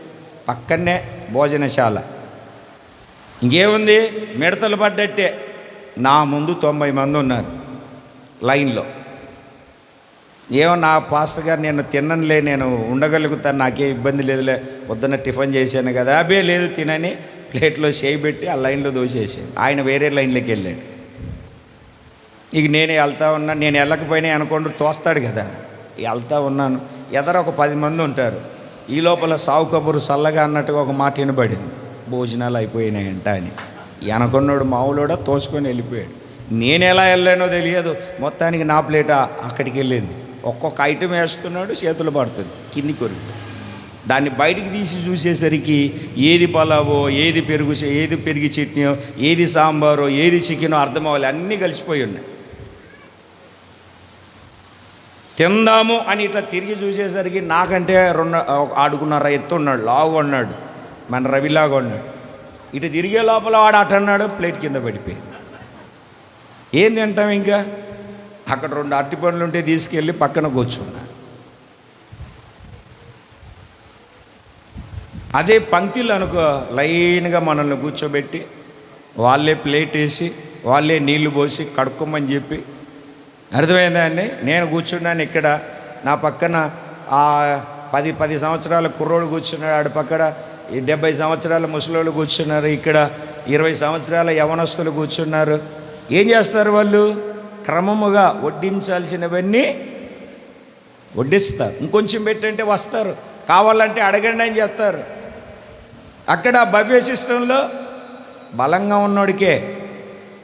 పక్కనే భోజనశాల. ఇంకేముంది, మిడతలు పడ్డట్టే. నా ముందు 90 మంది ఉన్నారు లైన్లో. ఏమో నా పాస్టర్ గారు, నేను తిననులే, నేను ఉండగలుగుతాను, నాకేం ఇబ్బంది లేదులే, పొద్దున్న టిఫిన్ చేశాను కదా. అబే లేదు, తినని ప్లేట్లో చేయిబెట్టి ఆ లైన్లో దోసేసాను. ఆయన వేరే లైన్లోకి వెళ్ళాడు. ఇక నేనే వెళ్తా ఉన్నాను. నేను వెళ్ళకపోయినా అనుకోండి తోస్తాడు కదా, వెళ్తా ఉన్నాను. ఎదర ఒక 10 మంది ఉంటారు. ఈ లోపల సావు కబురు చల్లగా అన్నట్టుగా ఒక మాట వినబడింది, భోజనాలు అయిపోయినాయంట అని. వెనకొన్నాడు మావులోడా తోసుకొని వెళ్ళిపోయాడు. నేను ఎలా వెళ్ళానో తెలియదు, మొత్తానికి నా ప్లేట అక్కడికి వెళ్ళింది. ఒక్కొక్క ఐటెం వేస్తున్నాడు, చేతులు పడుతుంది, కింది కొరికి. దాన్ని బయటికి తీసి చూసేసరికి ఏది పలావో, ఏది పెరుగు చట్నీయో, ఏది సాంబారో, ఏది చికెనో అర్థం అవ్వాలి, అన్నీ కలిసిపోయి ఉన్నాయి. తిందాము అని ఇట్లా తిరిగి చూసేసరికి నాకంటే 2 అడుగున్నర ఎత్తు ఉన్నాడు, లావు అన్నాడు, మన రవిలాగా ఉన్నాడు. ఇటు తిరిగే లోపల వాడు అటు అన్నాడు, ప్లేట్ కింద పడిపోయింది. ఏం తింటాం ఇంకా? అక్కడ 2 అరటి పండ్లు ఉంటే తీసుకెళ్ళి పక్కన కూర్చున్నా. అదే పంక్తిలు అనుకో, లైన్గా మనల్ని కూర్చోబెట్టి వాళ్ళే ప్లేట్ వేసి వాళ్ళే నీళ్లు పోసి కడుక్కోమని చెప్పి, అర్థమైందా అండి? నేను కూర్చున్నాను ఇక్కడ, నా పక్కన 10 సంవత్సరాల కుర్రోడు కూర్చున్నాడు, ఆడ పక్కన 70 సంవత్సరాల ముసలోళ్ళు కూర్చున్నారు, ఇక్కడ 20 సంవత్సరాల యవనస్తులు కూర్చున్నారు. ఏం చేస్తారు వాళ్ళు? క్రమముగా వడ్డించాల్సినవన్నీ వడ్డిస్తారు. ఇంకొంచెం పెట్టంటే వస్తారు, కావాలంటే అడగండి అని చెప్తారు. అక్కడ బఫే సిస్టంలో బలంగా ఉన్నోడికే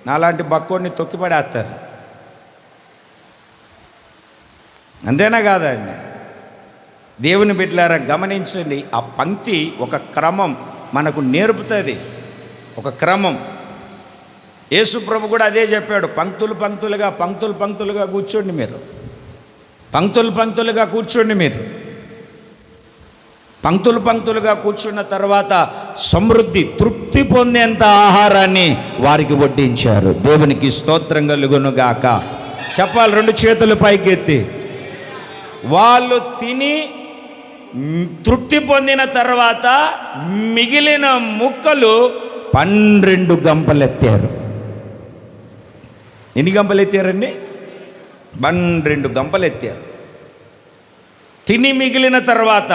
నాలాంటి బక్కోడిని తొక్కిపడేస్తారు. అంతేనా కాదండి? దేవుని బిడ్డలారా గమనించండి, ఆ పంక్తి ఒక క్రమం మనకు నేర్పుతుంది, ఒక క్రమం. యేసు ప్రభు కూడా అదే చెప్పాడు, పంక్తులు పంక్తులుగా కూర్చోండి మీరు, పంక్తులుగా కూర్చోండి మీరు. పంక్తులుగా కూర్చున్న తర్వాత సమృద్ధి, తృప్తి పొందేంత ఆహారాన్ని వారికి వడ్డించారు. దేవునికి స్తోత్రం కలుగును గాక. చెప్పాలి 2 చేతులు పైకెత్తి. వాళ్ళు తిని తృప్తి పొందిన తర్వాత మిగిలిన ముక్కలు 12 గంపలెత్తారు. ఎన్ని గంపలు ఎత్తారండి? 12 గంపలు ఎత్తారు. తిని మిగిలిన తర్వాత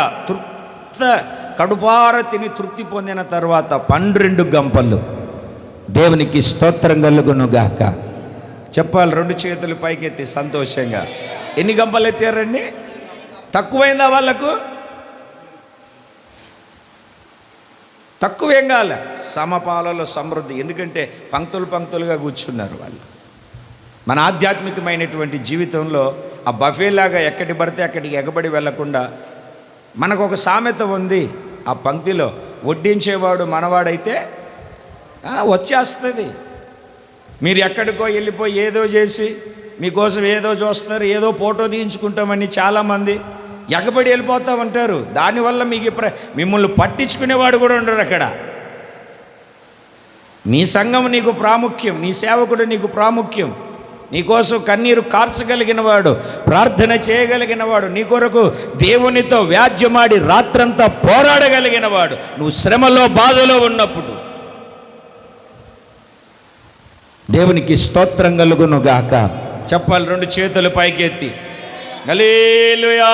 కడుపార తిని తృప్తి పొందిన తర్వాత 12 గంపలు. దేవునికి స్తోత్రం కలుగును గాక. చెప్పాలి 2 చేతులు పైకెత్తి సంతోషంగా. ఎన్ని గంపలు ఎత్తారండి? తక్కువైందా వాళ్ళకు? తక్కువేం కాలే, సమపాలలో సమృద్ధి. ఎందుకంటే పంక్తులుగా కూర్చున్నారు వాళ్ళు. మన ఆధ్యాత్మికమైనటువంటి జీవితంలో ఆ బఫేలాగా ఎక్కడి పడితే అక్కడికి ఎగబడి వెళ్లకుండా మనకు ఒక సామెత ఉంది ఆ పంక్తిలో, వడ్డించేవాడు మనవాడైతే వచ్చేస్తుంది. మీరు ఎక్కడికో వెళ్ళిపోయి ఏదో చేసి మీకోసం ఏదో చూస్తున్నారు, ఏదో ఫోటో తీయించుకుంటామని చాలామంది ఎగబడి వెళ్ళిపోతూ ఉంటారు. దానివల్ల మీకు మిమ్మల్ని పట్టించుకునేవాడు కూడా ఉండరు అక్కడ. నీ సంఘం నీకు ప్రాముఖ్యం, నీ సేవకుడు నీకు ప్రాముఖ్యం, నీకోసం కన్నీరు కార్చగలిగిన వాడు, ప్రార్థన చేయగలిగిన వాడు, నీ కొరకు దేవునితో వ్యాజ్యమాడి రాత్రంతా పోరాడగలిగిన వాడు నువ్వు శ్రమలో బాధలో ఉన్నప్పుడు. దేవునికి స్తోత్రం కలుగును గాక. చెప్పాలి, 2 చేతులు పైకెత్తి హల్లెలూయా.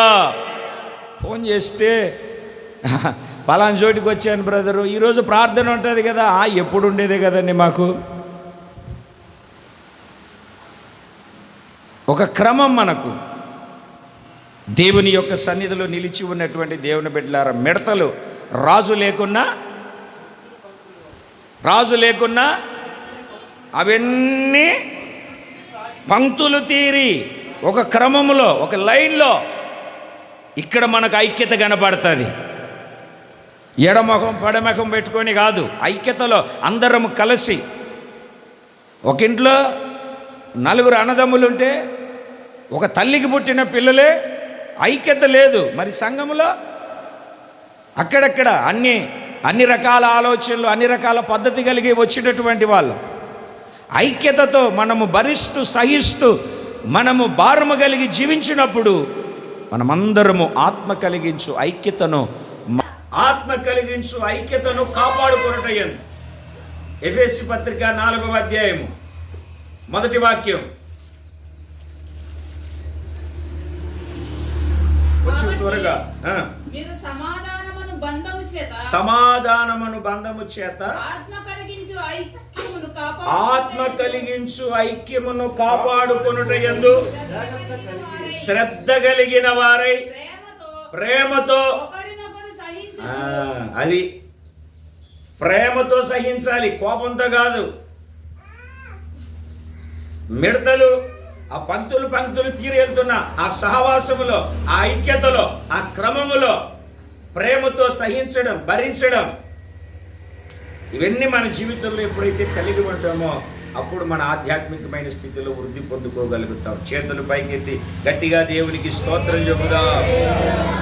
ఫోన్ చేస్తే పలానా చోటికి వచ్చాను బ్రదరు, ఈరోజు ప్రార్థన ఉంటుంది కదా. ఎప్పుడు ఉండేదే కదండి మాకు. ఒక క్రమం మనకు. దేవుని యొక్క సన్నిధిలో నిలిచి ఉన్నటువంటి దేవుని బిడ్డలారా, మిడతలు రాజు లేకున్నా అవన్నీ పంక్తులు తీరి ఒక క్రమంలో, ఒక లైన్లో ఇక్కడ మనకు ఐక్యత కనపడుతుంది. ఎడముఖం పడముఖం పెట్టుకొని కాదు, ఐక్యతలో అందరం కలిసి. ఒక ఇంట్లో 4 అన్నదమ్ములుంటే ఒక తల్లికి పుట్టిన పిల్లలే, ఐక్యత లేదు. మరి సంఘంలో అక్కడక్కడ అన్ని రకాల ఆలోచనలు, అన్ని రకాల పద్ధతి కలిగి వచ్చినటువంటి వాళ్ళు ఐక్యతతో మనము భరిస్తూ సహిస్తూ మనము భారము కలిగి జీవించినప్పుడు మనమందరము ఆత్మ కలిగించు ఐక్యతను కాపాడుకొనుటయందు. ఎఫెసీ పత్రిక 4వ అధ్యాయము 1వ వాక్యం. కొంచెం త్వరగా. సమాధానమును బంధము చేత ఆత్మ కలిగించు ఐక్యమును కాపాడుకొనుటయందు శ్రద్ధ కలిగిన వారై ప్రేమతో, అది ప్రేమతో సహించాలి, కోపంతో కాదు. మిడతలు ఆ పంక్తులు తీరి వెళ్తున్న ఆ సహవాసములో, ఆ ఐక్యతలో, ఆ క్రమములో ప్రేమతో సహించడం, భరించడం, ఇవన్నీ మన జీవితంలో ఎప్పుడైతే కలిగి ఉంటామో అప్పుడు మన ఆధ్యాత్మికమైన స్థితిలో వృద్ధి పొందుకోగలుగుతాం. చేతులు పైకెత్తి గట్టిగా దేవునికి స్తోత్రం చెబుదాం.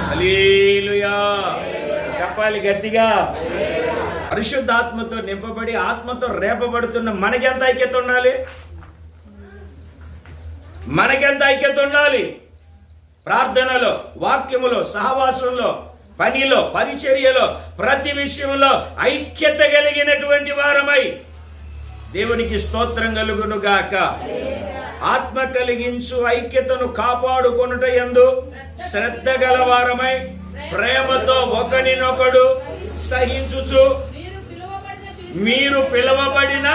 హల్లెలూయా చెప్పాలి గట్టిగా. పరిశుద్ధాత్మతో నింపబడి ఆత్మతో రేపబడుతున్న మనకెంత ఐక్యత ఉండాలి? ప్రార్థనలో, వాక్యములో, సహవాసంలో, పనిలో, పరిచర్యలో, ప్రతి విషయంలో ఐక్యత కలిగినటువంటి వారమై దేవునికి స్తోత్రం కలుగును గాక. ఆత్మ కలిగించు ఐక్యతను కాపాడుకొనుటయందు శ్రద్ధ గలవారమై ప్రేమతో ఒకరినొకడు సహించుచు మీరు పిలువబడిన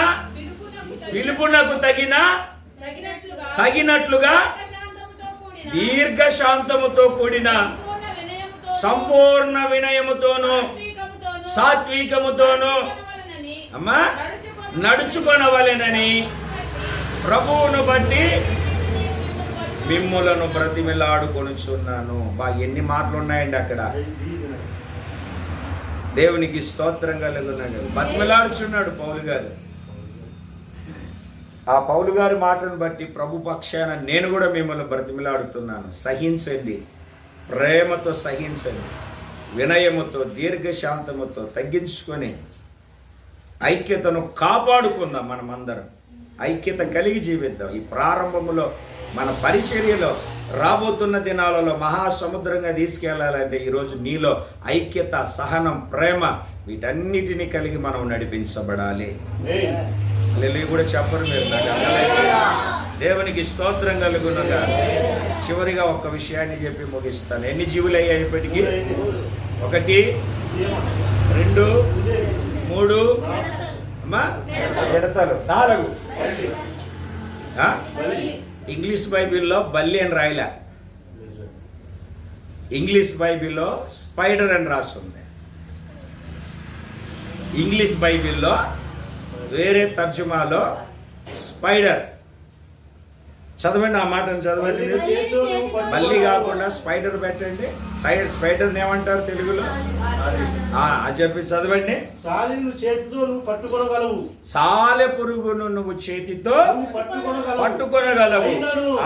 పిలుపునకు తగినట్లుగా దీర్ఘశాంతముతో కూడిన సంపూర్ణ వినయముతోను సాత్వికముతోను నడుచుకొనవలెనని ప్రభువును బట్టి మిమ్ములను బ్రతిమిలాడుకొనుచున్నాను. ఎన్ని మాటలు ఉన్నాయండి అక్కడ. దేవునికి స్తోత్రం కలుగునగాక. బ్రతిమిలాడుచున్నాడు పౌలు గారు. ఆ పౌలు గారి మాటను బట్టి ప్రభు పక్షాన నేను కూడా మిమ్మల్ని బ్రతిమిలాడుతున్నాను. సహించండి, ప్రేమతో సహించండి, వినయముతో దీర్ఘశాంతముతో తగ్గించుకొని ఐక్యతను కాపాడుకుందాం. మనమందరం ఐక్యత కలిగి జీవిద్దాం. ఈ ప్రారంభములో మన పరిచర్యలో రాబోతున్న దినాలలో మహాసముద్రంగా తీసుకెళ్లాలంటే ఈరోజు నీలో ఐక్యత, సహనం, ప్రేమ వీటన్నిటినీ కలిగి మనం నడిపించబడాలి. లెలి కూడా చెప్పరు మీరు. దేవునికి స్తోత్రం కలుగునగా. చివరిగా ఒక్క విషయాన్ని చెప్పి ముగిస్తాను. ఎన్ని జీవులు అయ్యాయి ఇప్పటికీ? 1 2 3 మిడతలు, 4. ఇంగ్లీష్ బైబిల్లో బల్లి అని రాయలే, ఇంగ్లీష్ బైబిల్లో స్పైడర్ అని రాస్తుంది. ఇంగ్లీష్ బైబిల్లో వేరే తర్జుమాలో స్పైడర్. చదవండి, ఆ మాటను చదవండి. బల్లి కాకుండా స్పైడర్ పెట్టండి. స్పైడర్ని ఏమంటారు తెలుగులో? అది చెప్పి చదవండి. సాలెపురుగును చేతితో నువ్వు పట్టుకొనగలవు. సాలెపురుగును నువ్వు చేతితో పట్టుకొనగలవు.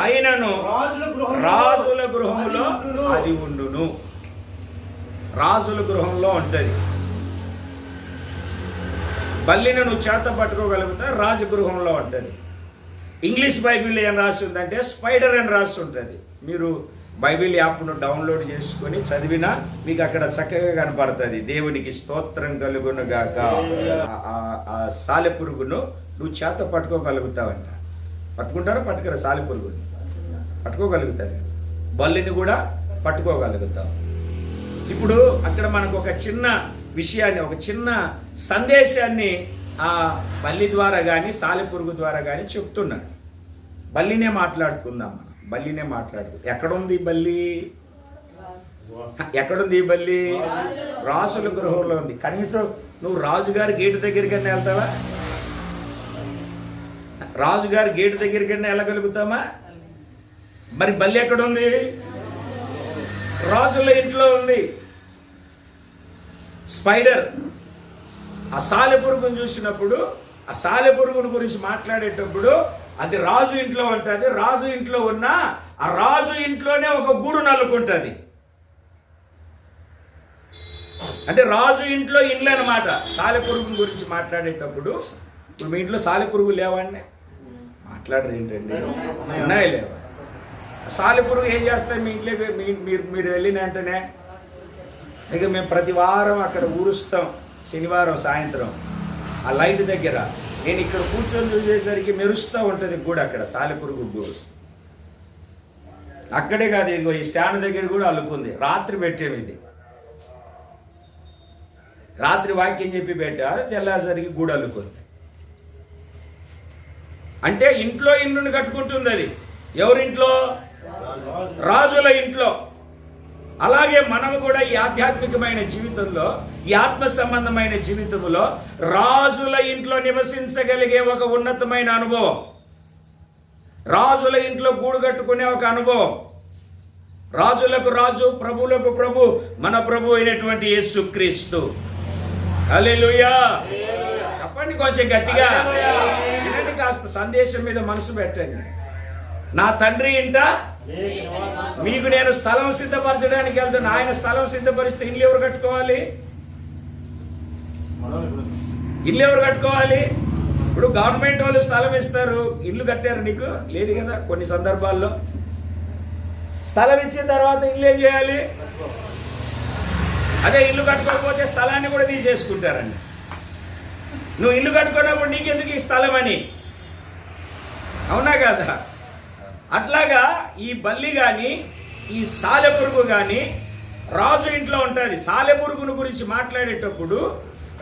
అయినను రాజుల గృహములో అది ఉండును. రాజుల గృహంలో ఉంటుంది. బల్లిని నువ్వు చేత పట్టుకోగలుగుతా, రాజగృహంలో ఉంటుంది. ఇంగ్లీష్ బైబిల్ ఏం రాసి ఉందంటే స్పైడర్ అని రాసి ఉంటుంది. మీరు బైబిల్ యాప్ను డౌన్లోడ్ చేసుకొని చదివినా మీకు అక్కడ చక్కగా కనపడుతుంది. దేవునికి స్తోత్రం కలుగును గాక. ఆ సాలెపురుగును నువ్వు చేత పట్టుకోగలుగుతావంట. పట్టుకుంటారా? పట్టుకురా. సాలెపురుగును పట్టుకోగలుగుతారు. బల్లిని కూడా పట్టుకోగలుగుతావు. ఇప్పుడు అక్కడ మనకు ఒక చిన్న విషయాన్ని, ఒక చిన్న సందేశాన్ని ఆ బల్లి ద్వారా కానీ సాలెపురుగు ద్వారా కానీ చెప్తున్నాడు. బల్లినే మాట్లాడుకుందాం మనం. బల్లినే మాట్లాడుకుందాం. ఎక్కడుంది బల్లి? ఎక్కడుంది ఈ బల్లి? రాజుల గృహంలో ఉంది. కనీసం నువ్వు రాజుగారి గేటు దగ్గరికన్నా వెళ్తావా? రాజుగారి గేటు దగ్గరికన్నా వెళ్ళగలుగుతామా? మరి బల్లి ఎక్కడుంది? రాజుల ఇంట్లో ఉంది. స్పైడర్ ఆ సాలెపురుగును చూసినప్పుడు, ఆ సాలెపురుగును గురించి మాట్లాడేటప్పుడు అది రాజు ఇంట్లో ఉంటుంది. రాజు ఇంట్లో ఉన్న ఆ రాజు ఇంట్లోనే ఒక గూడు నల్లుకుంటుంది. అంటే రాజు ఇంట్లో ఇండ్లు అనమాట. సాలెపురుగు గురించి మాట్లాడేటప్పుడు ఇప్పుడు మీ ఇంట్లో సాలెపురుగు లేవండి? మాట్లాడరు ఏంటండి? ఉన్నాయి, లేవా? సాలెపురుగు ఏం చేస్తాయి మీ ఇంట్లో? మీరు వెళ్ళిన వెంటనే ఇక మేము ప్రతి వారం అక్కడ ఊరుస్తాం. శనివారం సాయంత్రం ఆ లైట్ దగ్గర నేను ఇక్కడ కూర్చొని చూసేసరికి మెరుస్తూ ఉంటుంది గూడు. అక్కడ సాలెపురుగు గూడు. అక్కడే కాదు, ఇదిగో ఈ స్టాండ్ దగ్గర కూడా అల్లుకుంది. రాత్రి పెట్టేవి ఇది. రాత్రి వాక్యం చెప్పి పెట్టా, తెల్లాసరికి గూడు అల్లుకుంది. అంటే ఇంట్లో ఇల్లుని కట్టుకుంటుంది అది. ఎవరింట్లో? రాజుల ఇంట్లో. అలాగే మనము కూడా ఈ ఆధ్యాత్మికమైన జీవితంలో, ఈ ఆత్మ సంబంధమైన జీవితంలో రాజుల ఇంట్లో నివసించగలిగే ఒక ఉన్నతమైన అనుభవం, రాజుల ఇంట్లో గూడు కట్టుకునే ఒక అనుభవం. రాజులకు రాజు, ప్రభువులకు ప్రభు, మన ప్రభు అయినటువంటి యేసుక్రీస్తు. హల్లెలూయా. చెప్పండి కొంచెం గట్టిగా. వినండి, కాస్త సందేశం మీద మనసు పెట్టండి. నా తండ్రి ఇంట మీకు నేను స్థలం సిద్ధపరచడానికి వెళ్తాను. ఆయన స్థలం సిద్ధపరిస్తే ఇల్లు ఎవరు కట్టుకోవాలి? ఇల్లు ఎవరు కట్టుకోవాలి? ఇప్పుడు గవర్నమెంట్ వాళ్ళు స్థలం ఇస్తారు. ఇల్లు కట్టారు నీకు? లేదు కదా. కొన్ని సందర్భాల్లో స్థలం ఇచ్చిన తర్వాత ఇల్లు ఏం చేయాలి? అదే ఇల్లు కట్టుకోకపోతే స్థలాన్ని కూడా తీసేసుకుంటారండి. నువ్వు ఇల్లు కట్టుకున్నప్పుడు నీకెందుకు ఈ స్థలం అని? అవునా కదా? అట్లాగా ఈ బల్లి కానీ ఈ సాలెపురుగు కానీ రాజు ఇంట్లో ఉంటుంది. సాలెపురుగును గురించి మాట్లాడేటప్పుడు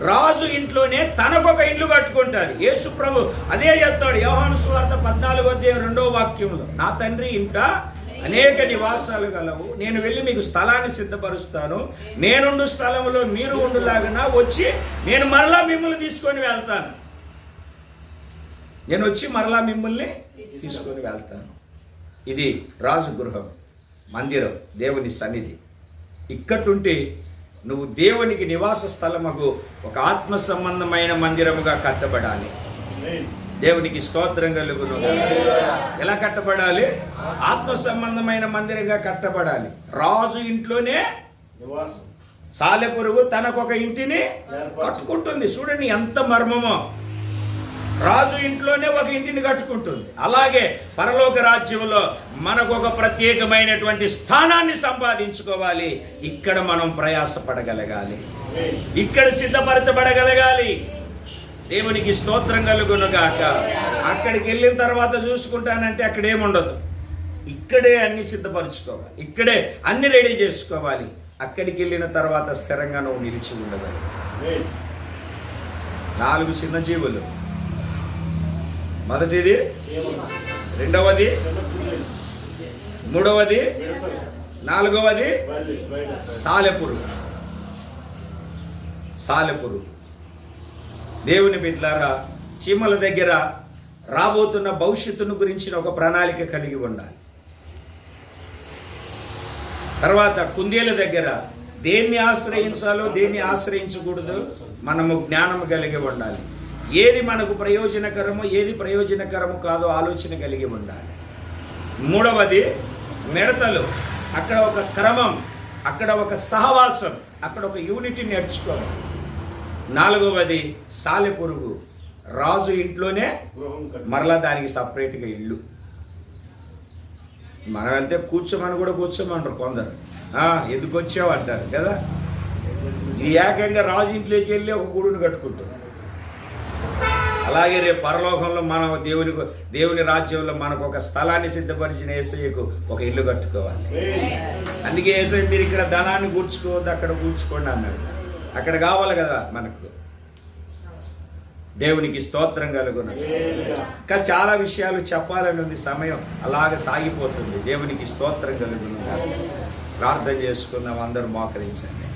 రాజు ఇంట్లోనే తనకొక ఇల్లు కట్టుకుంటుంది. యేసు ప్రభు అదే చెప్తాడు యోహాను సువార్త 14:2 నా తండ్రి ఇంట అనేక నివాసాలు గలవు, నేను వెళ్ళి మీకు స్థలాన్ని సిద్ధపరుస్తాను, నేనుండు స్థలంలో మీరు ఉండులాగా వచ్చి నేను మరలా మిమ్మల్ని తీసుకొని వెళ్తాను. నేను వచ్చి మరలా మిమ్మల్ని తీసుకొని వెళ్తాను. ఇది రాజు గృహం, మందిరం, దేవుని సన్నిధి. ఇక్కడుంటే నువ్వు దేవునికి నివాస స్థలముకు ఒక ఆత్మ సంబంధమైన మందిరముగా కట్టబడాలి. దేవునికి స్తోత్రం కలుగును. ఎలా కట్టబడాలి? ఆత్మ సంబంధమైన మందిరంగా కట్టబడాలి. రాజు ఇంట్లోనే సాలెపురుగు తనకొక ఇంటిని కట్టుకుంటుంది. చూడండి ఎంత మర్మమో. రాజు ఇంట్లోనే ఒక ఇంటిని కట్టుకుంటుంది. అలాగే పరలోక రాజ్యంలో మనకు ఒక ప్రత్యేకమైనటువంటి స్థానాన్ని సంపాదించుకోవాలి. ఇక్కడ మనం ప్రయాసపడగలగాలి, ఇక్కడ సిద్ధపరచబడగలగాలి. దేవునికి స్తోత్రం కలుగును గాక. అక్కడికి వెళ్ళిన తర్వాత చూసుకుంటానంటే అక్కడేముండదు. ఇక్కడే అన్ని సిద్ధపరచుకోవాలి, ఇక్కడే అన్ని రెడీ చేసుకోవాలి. అక్కడికి వెళ్ళిన తర్వాత స్థిరంగా నువ్వు నిలిచి ఉండగలవు. 4 చిన్న జీవులు. మొదటిది, రెండవది, మూడవది, నాలుగవది సాలెపురుగు. సాలెపురుగు. దేవుని బిడ్డలారా, చీమల దగ్గర రాబోతున్న భవిష్యత్తును గురించిన ఒక ప్రణాళిక కలిగి ఉండాలి. తర్వాత కుందేల దగ్గర దేన్ని ఆశ్రయించాలో దేన్ని ఆశ్రయించకూడదు మనము జ్ఞానము కలిగి ఉండాలి. ఏది మనకు ప్రయోజనకరమో ఏది ప్రయోజనకరము కాదో ఆలోచన కలిగి ఉండాలి. మూడవది మిడతలు, అక్కడ ఒక క్రమం, అక్కడ ఒక సహవాసం, అక్కడ ఒక యూనిటీ నేర్చుకోవాలి. నాలుగవది సాలెపురుగు, రాజు ఇంట్లోనే మరలా దానికి సపరేట్గా ఇల్లు. మనం వెళ్తే కూర్చోమని కూడా కూర్చోమన్నారు కొందరు, ఎందుకు వచ్చావు అంటారు కదా. ఇది ఏకంగా రాజు ఇంట్లోకి వెళ్ళి ఒక గూడును కట్టుకుంటాం. అలాగే రేపు పరలోకంలో మనం దేవుని రాజ్యంలో మనకు ఒక స్థలాన్ని సిద్ధపరిచిన యేసయ్యకు ఒక ఇల్లు కట్టుకోవాలి. అందుకే యేసయ్య మీరు ఇక్కడ ధనాన్ని కూర్చుకోవద్దు, అక్కడ కూర్చుకోండి అన్నాడు. అక్కడ కావాలి కదా మనకు. దేవునికి స్తోత్రం కలుగును. ఇంకా చాలా విషయాలు చెప్పాలని ఉంది, సమయం అలాగ సాగిపోతుంది. దేవునికి స్తోత్రం కలుగును. ప్రార్థన చేసుకుందాం, అందరూ మోకరించండి.